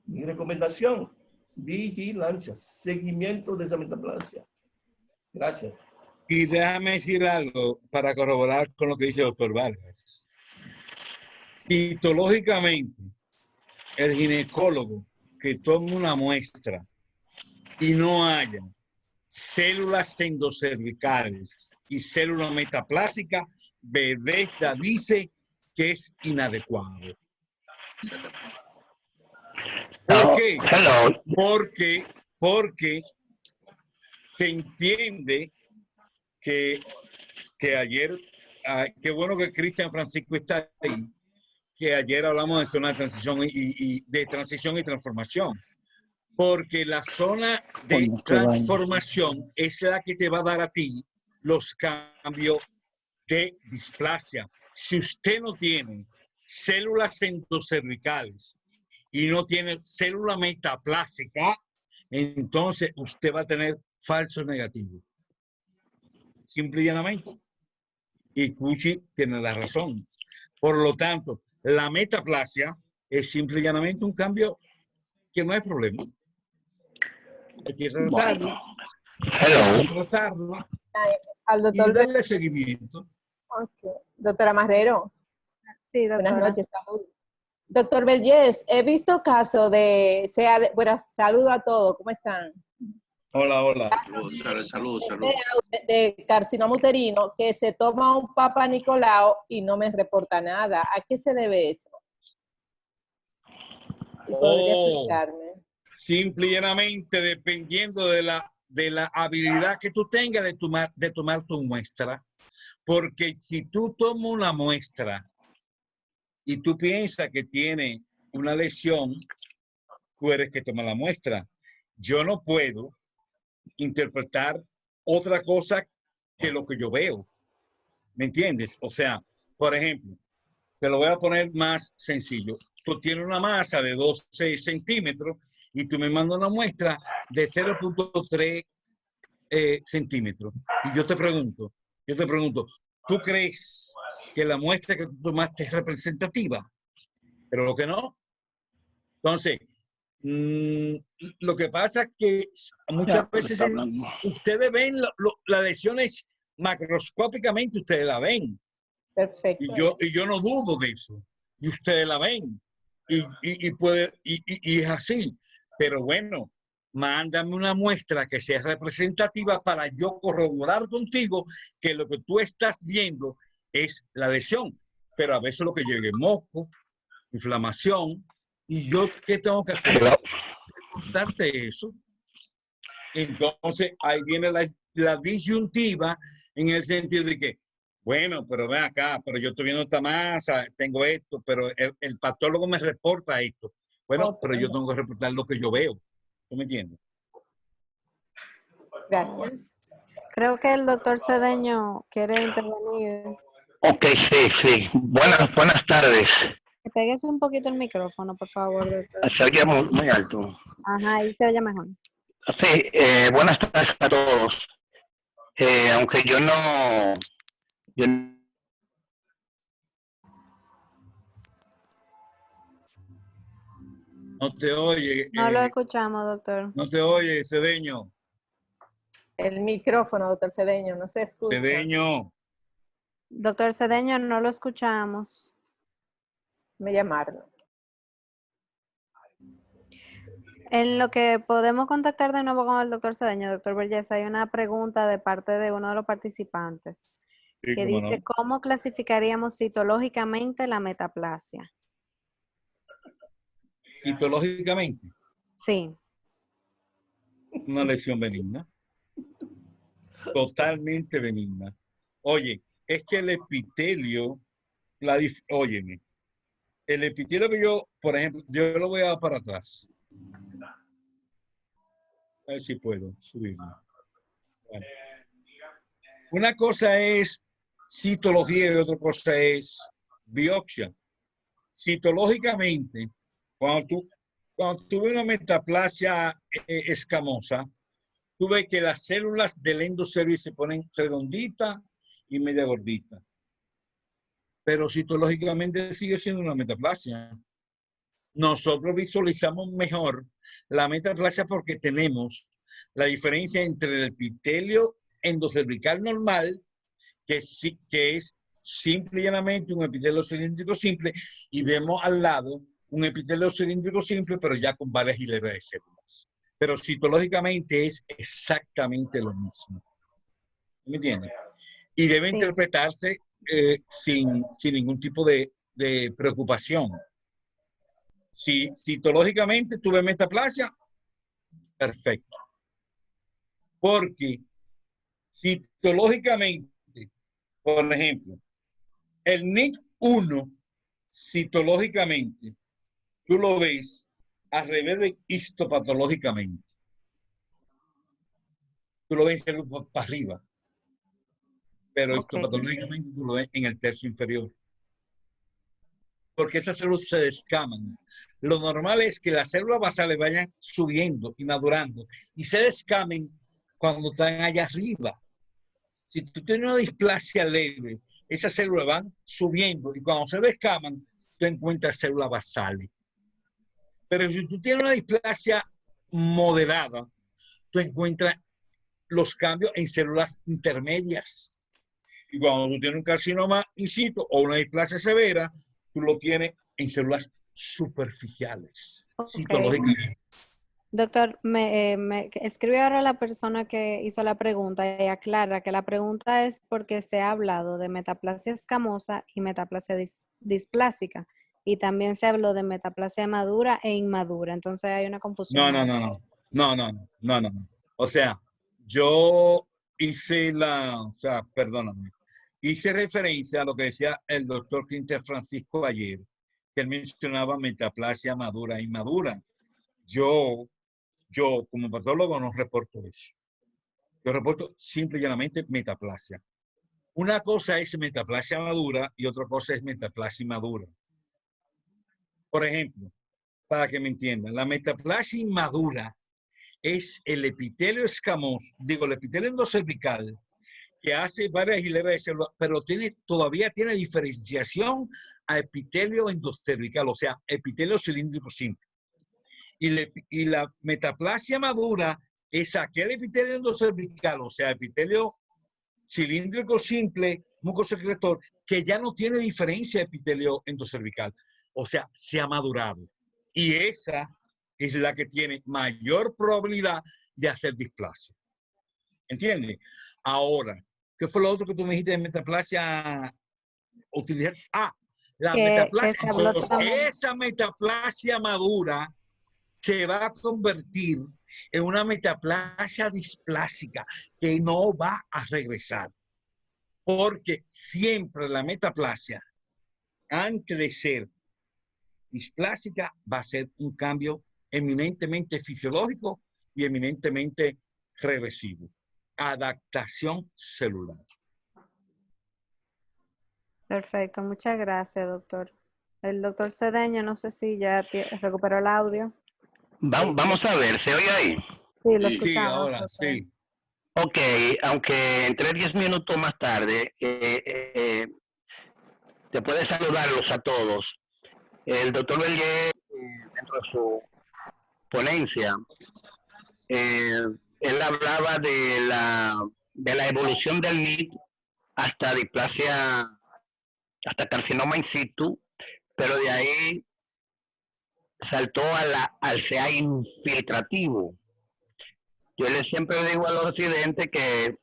Mi recomendación, vigilancia, seguimiento de esa metaplasia. Gracias. Y déjame decir algo para corroborar con lo que dice el doctor Vargas. Citológicamente, el ginecólogo que tome una muestra y no haya células endocervicales y células metaplásicas, Bethesda dice que es inadecuado. ¿Por qué? Porque se entiende que ayer, qué bueno que Cristian Francisco está ahí, que ayer hablamos de zona de transición y de transición y transformación. Porque la zona de transformación es la que te va a dar a ti los cambios de displasia. Si usted no tiene células endocervicales y no tiene célula metaplásica, entonces usted va a tener falso negativo. Simple y llanamente. Y Cuchi tiene la razón. Por lo tanto, la metaplasia es simple y llanamente un cambio que no hay problema. Hay que tratarlo, Al y doctor darle seguimiento. Okay. Doctora Marrero. Sí, doctora. Buenas noches, salud. Doctor Vergés, he visto casos de, bueno, saludo a todos, ¿cómo están? Hola, hola. Salud. De carcinoma uterino que se toma un Papa Nicolau y no me reporta nada. ¿A qué se debe eso? Si podría explicarme. Simple y llanamente dependiendo de la habilidad que tú tengas de tomar tu muestra. Porque si tú tomas una muestra y tú piensas que tiene una lesión, tú eres que toma la muestra. Yo no puedo interpretar otra cosa que lo que yo veo. ¿Me entiendes? O sea, por ejemplo, te lo voy a poner más sencillo. Tú tienes una masa de 12 centímetros y tú me mandas una muestra de 0.3 centímetros. Y yo te pregunto, ¿tú crees que la muestra que tú tomaste es representativa? Pero lo que no. Entonces, lo que pasa es que muchas veces ustedes ven las lesiones macroscópicamente, ustedes la ven. Perfecto. Y yo no dudo de eso. Y ustedes la ven. Y es así. Pero bueno, mándame una muestra que sea representativa para yo corroborar contigo que lo que tú estás viendo es la lesión. Pero a veces lo que llegue es moco, inflamación, y yo, ¿qué tengo que hacer? Darte eso. Entonces, ahí viene la disyuntiva en el sentido de que, bueno, pero ven acá, pero yo estoy viendo esta masa, tengo esto, pero el patólogo me reporta esto. Bueno, pero yo tengo que reportar lo que yo veo. ¿Tú me entiendes? Gracias. Creo que el doctor Cedeño quiere intervenir. Ok, sí. Buenas tardes. Que pegues un poquito el micrófono, por favor, doctor. Se oye muy alto. Ajá, ahí se oye mejor. Sí, buenas tardes a todos. Aunque yo no... No te oye. No lo escuchamos, doctor. No te oye, Cedeño. El micrófono, doctor Cedeño, no se escucha. Cedeño. Doctor Cedeño, no lo escuchamos. Me llamaron. En lo que podemos contactar de nuevo con el doctor Cedeño, doctor Vergés, hay una pregunta de parte de uno de los participantes Sí, que dice, ¿cómo clasificaríamos citológicamente la metaplasia? Citológicamente, Sí. una lesión benigna. Totalmente benigna. Oye, es que el epitelio, óyeme, el epitelio que yo, por ejemplo, yo lo voy a dar para atrás. A ver si puedo subirlo. Bueno. Una cosa es citología y otra cosa es biopsia. Citológicamente, cuando tú ves una metaplasia escamosa, tú ves que las células del endocervix se ponen redonditas y media gorditas. Pero citológicamente sigue siendo una metaplasia. Nosotros visualizamos mejor la metaplasia porque tenemos la diferencia entre el epitelio endocervical normal, que es simple y llanamente un epitelio cilíndrico simple, y vemos al lado un epitelio cilíndrico simple, pero ya con varias hileras de células. Pero citológicamente es exactamente lo mismo. ¿Me entiendes? Y debe interpretarse sin ningún tipo de preocupación. Si citológicamente tuve metaplasia, perfecto. Porque citológicamente, por ejemplo, el NIC1 citológicamente, tú lo ves al revés de histopatológicamente. Tú lo ves para arriba, pero histopatológicamente tú lo ves en el tercio inferior. Porque esas células se descaman. Lo normal es que las células basales vayan subiendo y madurando y se descamen cuando están allá arriba. Si tú tienes una displasia leve, esas células van subiendo y cuando se descaman, tú encuentras células basales. Pero si tú tienes una displasia moderada, tú encuentras los cambios en células intermedias. Y cuando tú tienes un carcinoma in situ o una displasia severa, tú lo tienes en células superficiales, citológicamente. Doctor, me escribe ahora la persona que hizo la pregunta y aclara que la pregunta es porque se ha hablado de metaplasia escamosa y metaplasia displásica. Y también se habló de metaplasia madura e inmadura. Entonces hay una confusión. No. O sea, yo hice perdóname, hice referencia a lo que decía el doctor Quinter Francisco ayer, que él mencionaba metaplasia madura e inmadura. Yo como patólogo no reporto eso. Yo reporto simple y llanamente metaplasia. Una cosa es metaplasia madura y otra cosa es metaplasia inmadura. Por ejemplo, para que me entiendan, la metaplasia inmadura es el epitelio escamoso, el epitelio endocervical, que hace varias hileras de células, pero todavía tiene diferenciación a epitelio endocervical, o sea, epitelio cilíndrico simple. Y la metaplasia madura es aquel epitelio endocervical, o sea, epitelio cilíndrico simple, mucosecretor, que ya no tiene diferencia de epitelio endocervical. O sea, se ha madurado. Y esa es la que tiene mayor probabilidad de hacer displasia. ¿Entiendes? Ahora, ¿qué fue lo otro que tú me dijiste de metaplasia? Utilizar, la Que metaplasia. se habló Entonces, también. esa metaplasia madura se va a convertir en una metaplasia displásica que no va a regresar. Porque siempre la metaplasia, antes de ser displásica, va a ser un cambio eminentemente fisiológico y eminentemente reversivo. Adaptación celular. Perfecto, muchas gracias, doctor. El doctor Cedeño, no sé si ya recuperó el audio. Vamos a ver, ¿se oye ahí? Sí, lo Sí. Sí, escuchamos. ahora, doctor. sí. Ok, aunque entré 10 minutos más tarde, te puede saludarlos a todos. El doctor Bellier, dentro de su ponencia, él hablaba de la evolución del NIT hasta displasia, hasta carcinoma in situ, pero de ahí saltó al CA infiltrativo. Yo siempre digo a los residentes que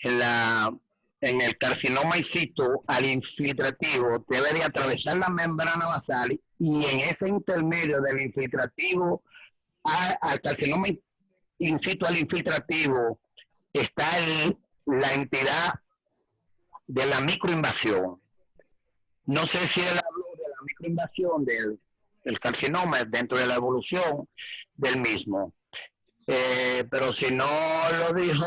en el carcinoma in situ, al infiltrativo debe de atravesar la membrana basal y en ese intermedio del infiltrativo al carcinoma in situ al infiltrativo está la entidad de la microinvasión. No sé si él habló de la microinvasión del carcinoma dentro de la evolución del mismo. Pero si no lo dijo,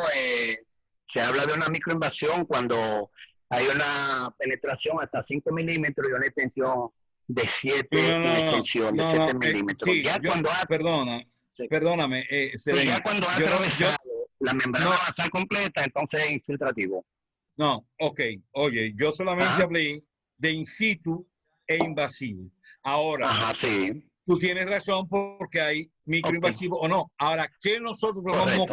se habla de una microinvasión cuando hay una penetración hasta 5 milímetros y una extensión de 7, Sí, una extensión de 7 milímetros. sí, Ya cuando sí. Perdóname, Sí, ya cuando ha atravesado la membrana no, basal completa, entonces es infiltrativo. no, ok, oye, yo solamente Ajá. hablé de in situ e invasivo. Ahora, Ajá, sí. tú tienes razón porque hay microinvasivo o no. Ahora, ¿qué nosotros tomamos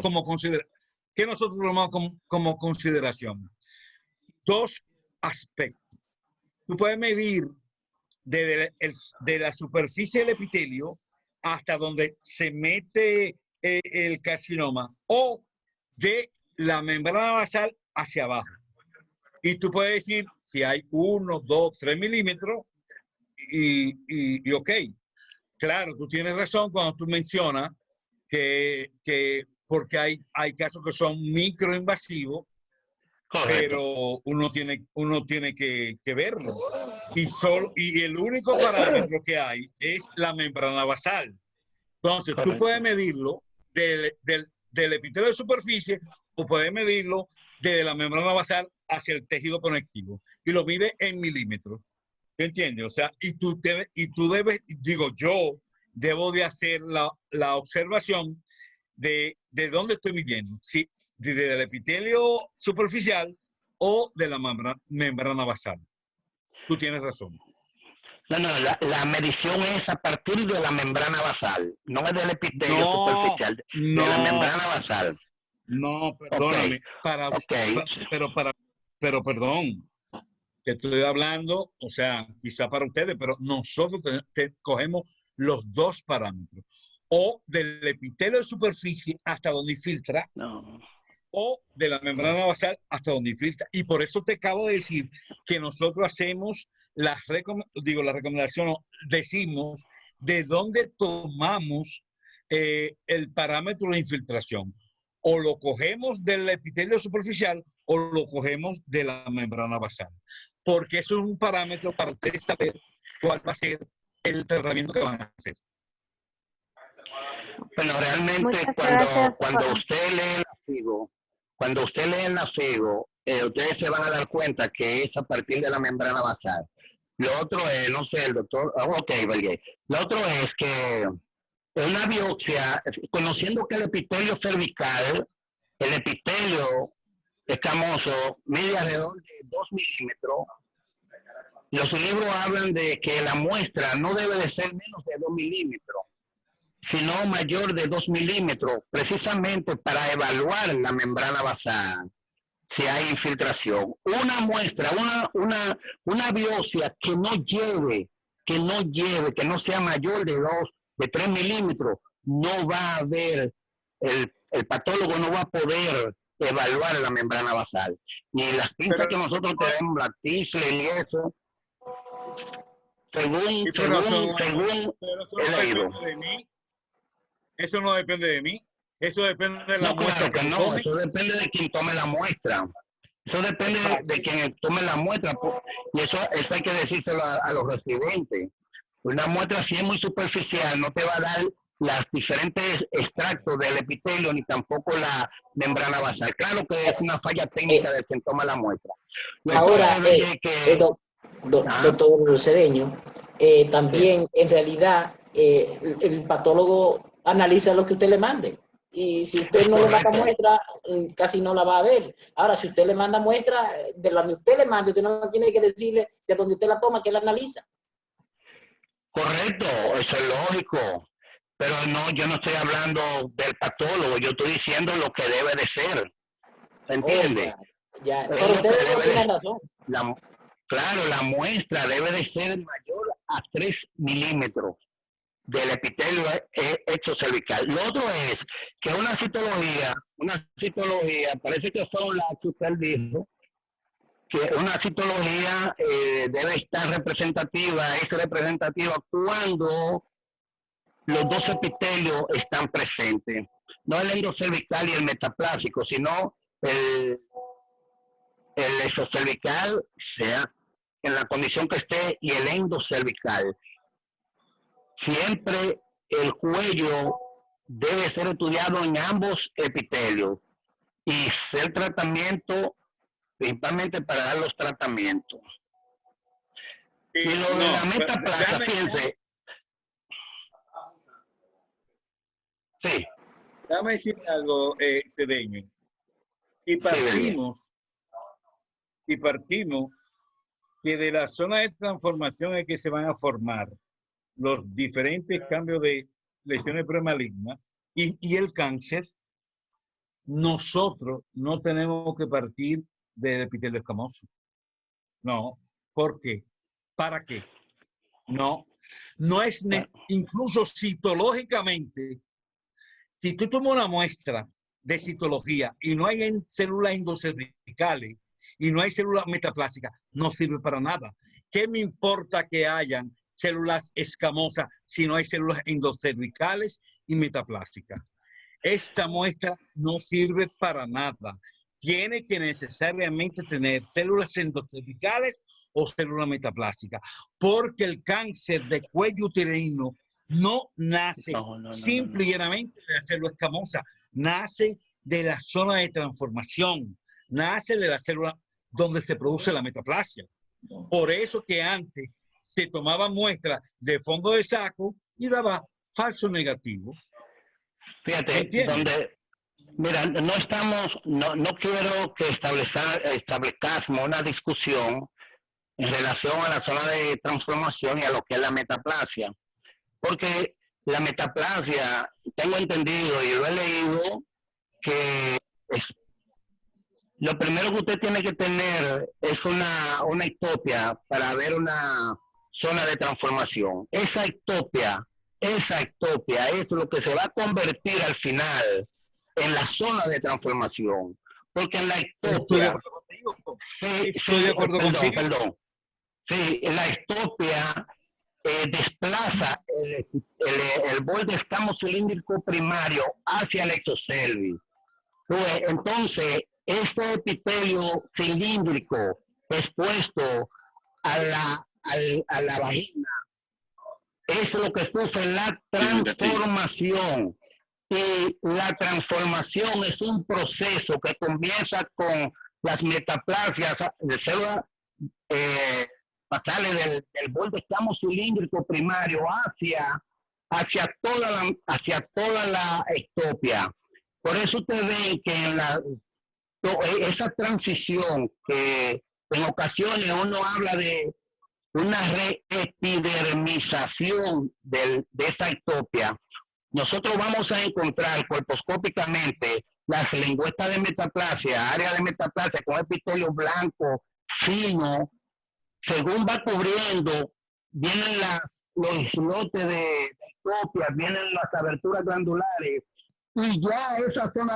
como consideración? Dos aspectos. Tú puedes medir de la superficie del epitelio hasta donde se mete el carcinoma o de la membrana basal hacia abajo. Y tú puedes decir si hay 1, 2, 3 milímetros y ok. Claro, tú tienes razón cuando tú mencionas que porque hay casos que son microinvasivos, pero uno tiene que verlo. Y el único parámetro que hay es la membrana basal. Entonces, tú puedes medirlo del epitelio de superficie o puedes medirlo de la membrana basal hacia el tejido conectivo y lo mide en milímetros. ¿Te entiendes? O sea, y tú debes, digo, yo debo de hacer la observación de dónde estoy midiendo. Si desde el epitelio superficial o de la membrana basal. Tú tienes razón. No, la medición es a partir de la membrana basal, no es del epitelio superficial, de la membrana basal. No, perdóname. Pero perdón, te estoy hablando, o sea, quizá para ustedes, pero nosotros cogemos los dos parámetros. O del epitelio de superficie hasta donde infiltra, o de la membrana basal hasta donde infiltra. Y por eso te acabo de decir que nosotros hacemos la recomendación, decimos de dónde tomamos el parámetro de infiltración. O lo cogemos del epitelio superficial o lo cogemos de la membrana basal. Porque eso es un parámetro para ustedes saber cuál va a ser el tratamiento que van a hacer. Bueno, realmente cuando usted lee el LAFIGO, ustedes se van a dar cuenta que es a partir de la membrana basal. Lo otro es, no sé, el doctor, lo otro es que una biopsia, conociendo que el epitelio cervical, el epitelio escamoso, mide alrededor de 2 milímetros. Los libros hablan de que la muestra no debe de ser menos de 2 milímetros, sino mayor de 2 milímetros, precisamente para evaluar la membrana basal, si hay infiltración. Una muestra, una biopsia que no sea mayor de de 3 milímetros, no va a haber, el patólogo no va a poder evaluar la membrana basal. Y las pinzas que nosotros tenemos, la Tisler y eso, según he leído. Eso no depende de mí. Eso depende de la No, muestra claro que no, eso depende de quien tome la muestra. Eso depende de quien tome la muestra. Y eso hay que decírselo a los residentes. Una muestra, si es muy superficial, no te va a dar los diferentes extractos del epitelio ni tampoco la membrana basal. Claro que es una falla técnica de quien toma la muestra. Ahora, doctor Cedeño, también en realidad el patólogo analiza lo que usted le mande. Y si usted no le manda muestra, casi no la va a ver. Ahora, si usted le manda muestra, de la que usted le mande, usted no tiene que decirle de donde usted la toma, que la analiza. Correcto, eso es lógico. Pero no, yo no estoy hablando del patólogo, yo estoy diciendo lo que debe de ser. ¿Entiende? Ya. Pero ustedes no tienen razón. Claro, la muestra debe de ser mayor a 3 milímetros del epitelio exocervical. Lo otro es que una citología, parece que son las que usted dijo, que una citología debe estar es representativa cuando los dos epitelios están presentes. No el endocervical y el metaplásico, sino el exocervical, sea en la condición que esté, y el endocervical. Siempre el cuello debe ser estudiado en ambos epitelios y ser tratamiento principalmente para dar los tratamientos. Y lo de la metaplasia, fíjense. Sí. Déjame decir algo, Cedeño. Y partimos que de la zona de transformación es que se van a formar los diferentes cambios de lesiones premalignas y el cáncer. Nosotros no tenemos que partir del epitelio escamoso. No. ¿Por qué? ¿Para qué? No. No es incluso citológicamente. Si tú tomas una muestra de citología y no hay células endocervicales y no hay células metaplásicas, no sirve para nada. ¿Qué me importa que hayan células escamosas si no hay células endocervicales y metaplásicas? Esta muestra no sirve para nada. Tiene que necesariamente tener células endocervicales o células metaplásicas, porque el cáncer de cuello uterino no nace simple y llanamente de la célula escamosa, nace de la zona de transformación, nace de la célula donde se produce la metaplasia. Por eso que antes se tomaba muestras de fondo de saco y daba falso negativo. Fíjate, mira, no quiero que establezcamos una discusión en relación a la zona de transformación y a lo que es la metaplasia. Porque la metaplasia, tengo entendido y lo he leído, que lo primero que usted tiene que tener es una ectopia para ver una zona de transformación. Esa ectopia es lo que se va a convertir al final en la zona de transformación. Porque en la ectopia... Estoy de acuerdo contigo. Perdón. Sí, la ectopia desplaza el borde escamosilíndrico primario hacia el exocervix. Entonces, este epitelio cilíndrico expuesto a la vagina es lo que sufre la transformación. Y la transformación es un proceso que comienza con las metaplasias de células basales del borde escamosilíndrico primario hacia toda la ectopia. Por eso ustedes ven que esa transición, que en ocasiones uno habla de una reepidermización de esa ectopia, nosotros vamos a encontrar colposcópicamente las lengüetas de metaplasia, área de metaplasia con epitelio blanco, fino. Según va cubriendo, vienen los islotes de colposcopia, vienen las aberturas glandulares y ya esa zona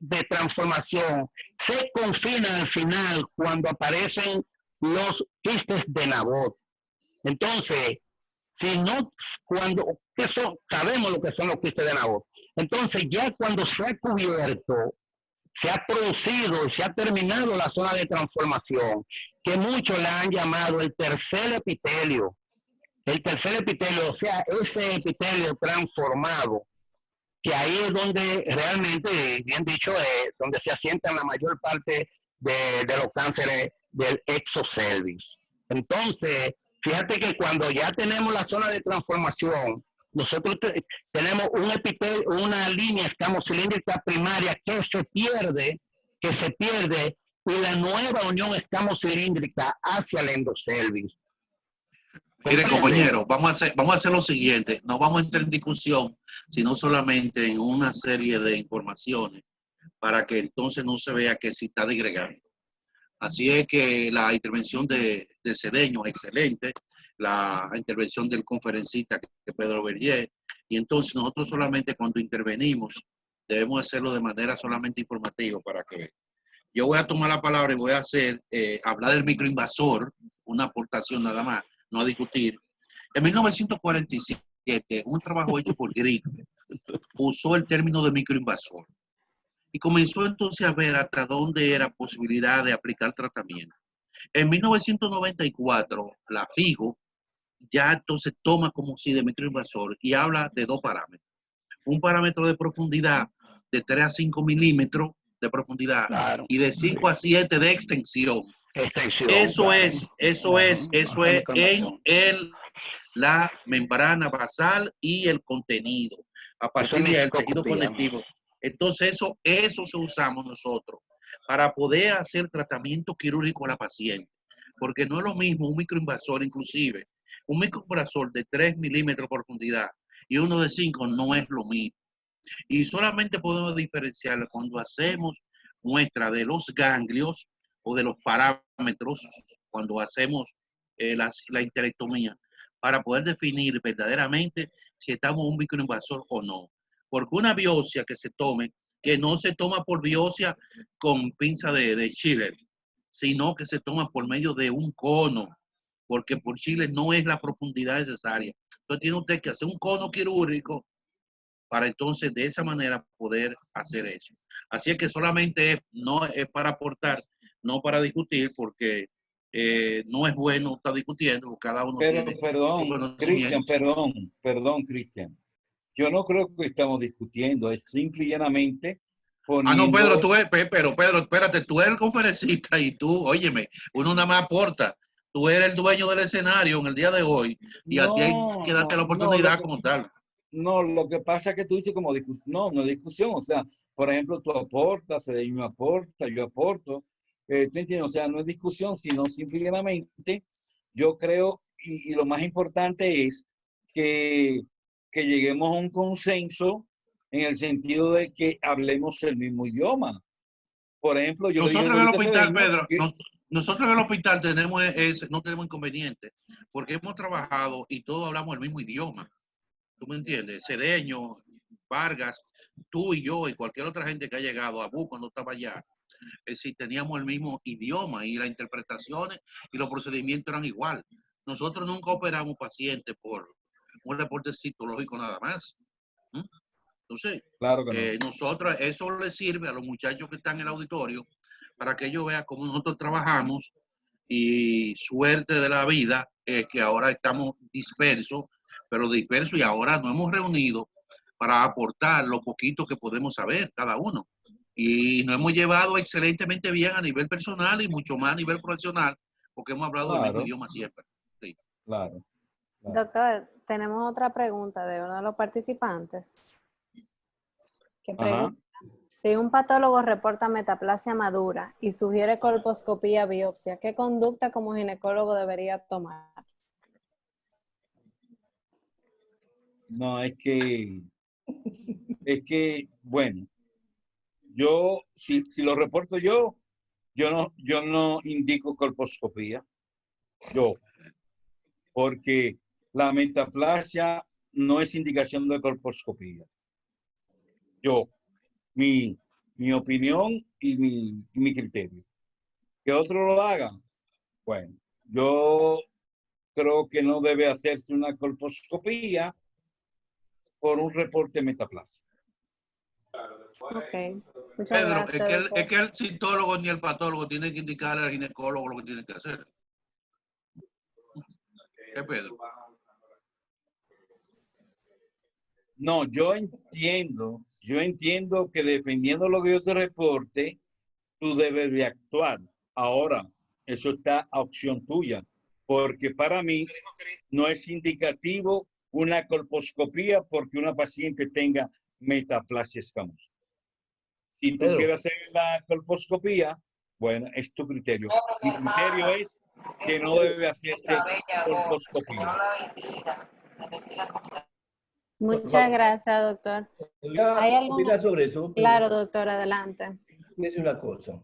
de transformación se confina al final cuando aparecen los quistes de Nabot. Entonces, si no, sabemos lo que son los quistes de Nabot. Entonces, ya cuando se ha cubierto, se ha producido, se ha terminado la zona de transformación, que muchos le han llamado el tercer epitelio. El tercer epitelio, o sea, ese epitelio transformado, que ahí es donde realmente, bien dicho, donde se asientan la mayor parte de los cánceres del exocervix. Entonces, fíjate que cuando ya tenemos la zona de transformación, nosotros tenemos un epitelio, una línea escamocilíndrica primaria que se pierde, y la nueva unión escamocilíndrica hacia el endocervix. Mire, compañero, vamos a hacer lo siguiente. No vamos a entrar en discusión, sino solamente en una serie de informaciones para que entonces no se vea que se está digregando. Así es que la intervención de Cedeño, excelente. La intervención del conferencista, que es Pedro Vergés. Y entonces nosotros solamente cuando intervenimos debemos hacerlo de manera solamente informativa para que vean. Yo voy a tomar la palabra y voy a hablar del microinvasor, una aportación nada más, no a discutir. En 1947, un trabajo hecho por Grigg usó el término de microinvasor y comenzó entonces a ver hasta dónde era posibilidad de aplicar tratamiento. En 1994, la FIGO ya entonces toma como si de microinvasor y habla de dos parámetros. Un parámetro de profundidad de 3 a 5 milímetros de profundidad, claro, y de 5 a 7 de extensión. Eso es en la membrana basal y el contenido, a partir del tejido conectivo. Entonces eso se usamos nosotros para poder hacer tratamiento quirúrgico a la paciente, porque no es lo mismo un microinvasor, inclusive un microinvasor de 3 milímetros de profundidad y uno de 5 no es lo mismo. Y solamente podemos diferenciar cuando hacemos muestra de los ganglios o de los parámetros, cuando hacemos la histerectomía, para poder definir verdaderamente si estamos en un microinvasor o no. Porque una biopsia que se tome, que no se toma por biopsia con pinza de Schiller, sino que se toma por medio de un cono, porque por Schiller no es la profundidad necesaria. Entonces tiene usted que hacer un cono quirúrgico para entonces de esa manera poder hacer eso. Así es que solamente no es para aportar, no para discutir, porque no es bueno estar discutiendo, cada uno tiene... Perdón, Cristian. Yo no creo que estamos discutiendo, es simple y llanamente poniendo... no, Pedro, Pedro, espérate, tú eres el conferencista y tú, óyeme, uno nada más aporta. Tú eres el dueño del escenario en el día de hoy y a ti hay que darte la oportunidad como tal. No, lo que pasa es que tú dices como discusión, no es discusión, o sea, por ejemplo, tú aportas, Cedeño aporta, yo aporto, ¿tú entiendes? O sea, no es discusión, sino simplemente yo creo, y lo más importante es que lleguemos a un consenso en el sentido de que hablemos el mismo idioma. Por ejemplo, yo nosotros en el hospital, Pedro, nosotros en el hospital no tenemos inconveniente, porque hemos trabajado y todos hablamos el mismo idioma. ¿Tú me entiendes? Cedeño, Vargas, tú y yo y cualquier otra gente que ha llegado a BU cuando estaba allá, si teníamos el mismo idioma y las interpretaciones y los procedimientos eran igual. Nosotros nunca operamos pacientes por un reporte citológico nada más. Entonces, claro que no. Nosotros, eso le sirve a los muchachos que están en el auditorio para que ellos vean cómo nosotros trabajamos, y suerte de la vida es que ahora estamos dispersos y ahora nos hemos reunido para aportar lo poquito que podemos saber cada uno. Y nos hemos llevado excelentemente bien a nivel personal y mucho más a nivel profesional, porque hemos hablado el mismo idioma siempre. Sí. Claro. Doctor, tenemos otra pregunta de uno de los participantes. Que pregunta, si un patólogo reporta metaplasia madura y sugiere colposcopía biopsia, ¿qué conducta como ginecólogo debería tomar? No, es que, bueno, yo, si lo reporto yo no indico colposcopía, porque la metaplasia no es indicación de colposcopía. Yo, mi opinión y mi criterio. Que otro lo haga, bueno, yo creo que no debe hacerse una colposcopía por un reporte metaplásico. Ok. Muchas Pedro, gracias, doctor. es que el citólogo ni el patólogo tiene que indicar al ginecólogo lo que tiene que hacer. ¿Qué, Pedro? No, yo entiendo que dependiendo de lo que yo te reporte, tú debes de actuar. Ahora, eso está a opción tuya, porque para mí no es indicativo una colposcopía porque una paciente tenga metaplasia escamosa. Si tú Pedro. quieres hacer la colposcopía, bueno, es tu criterio. Mi criterio es que no debe hacerse colposcopía. Muchas gracias, doctor. ¿Podría ¿Hay algún? opinar sobre eso? Claro, doctor, adelante. Fíjese una cosa.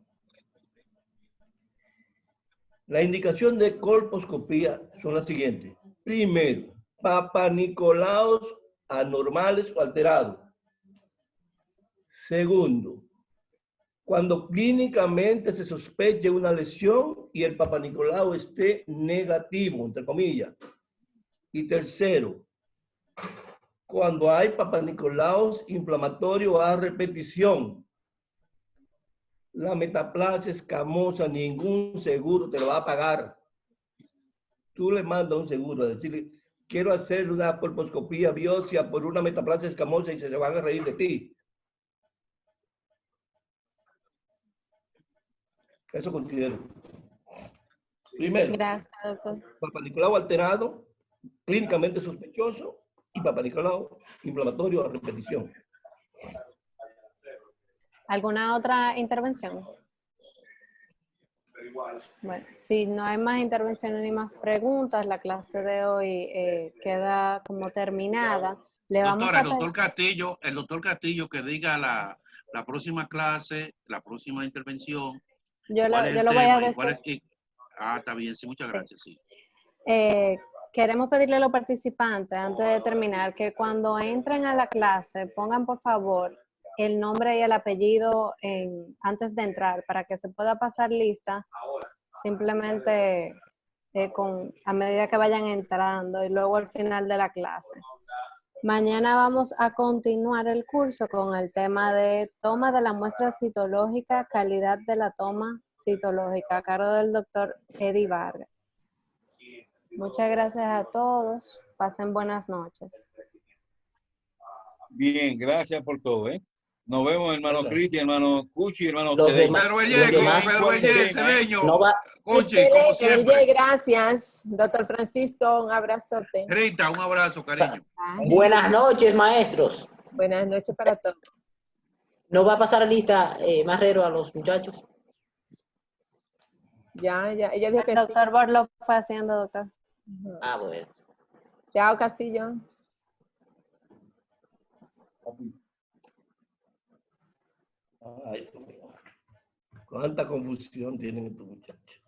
La indicación de colposcopía son las siguientes. Primero, papanicolaos anormales o alterados. Segundo, cuando clínicamente se sospeche una lesión y el papanicolao esté negativo, entre comillas. Y tercero, cuando hay papanicolaos inflamatorios a repetición. La metaplasia escamosa, ningún seguro te lo va a pagar. Tú le mandas un seguro a decirle, quiero hacer una colposcopía, biopsia por una metaplasia escamosa y se van a reír de ti. Eso considero. Primero, Gracias, doctor. papanicolao alterado, clínicamente sospechoso, y papanicolao inflamatorio a repetición. ¿Alguna otra intervención? Bueno, si no hay más intervenciones ni más preguntas, la clase de hoy queda como terminada. Le vamos Doctora, a el doctor Castillo que diga la próxima clase, la próxima intervención, yo cuál es el lo voy a tema y decir. cuál es... Ah, está bien, sí, muchas gracias, sí. Queremos pedirle a los participantes, antes de terminar, que cuando entren a la clase pongan por favor el nombre y el apellido antes de entrar para que se pueda pasar lista simplemente a medida que vayan entrando y luego al final de la clase. Mañana vamos a continuar el curso con el tema de toma de la muestra citológica, calidad de la toma citológica, a cargo del doctor Eddie Vargas. Muchas gracias a todos. Pasen buenas noches. Bien, gracias por todo, ¿eh? Nos vemos, hermano Cristian, hermano Cuchi, hermano Los Cedeño. demás- Pedro los Bellé, demás- Pedro Bellé, Cedeño, No va, Conchi, como Excelente, siempre. Bellé, gracias. Doctor Francisco, un abrazote. Rita, un abrazo, cariño. buenas noches, maestros. Buenas noches para todos. ¿No va a pasar lista Marrero a los muchachos? Ya, ella dijo que El sí. doctor Bor lo fue haciendo, doctor. Ah, bueno. Chao, Castillo. Ay, cuánta confusión tienen estos muchachos.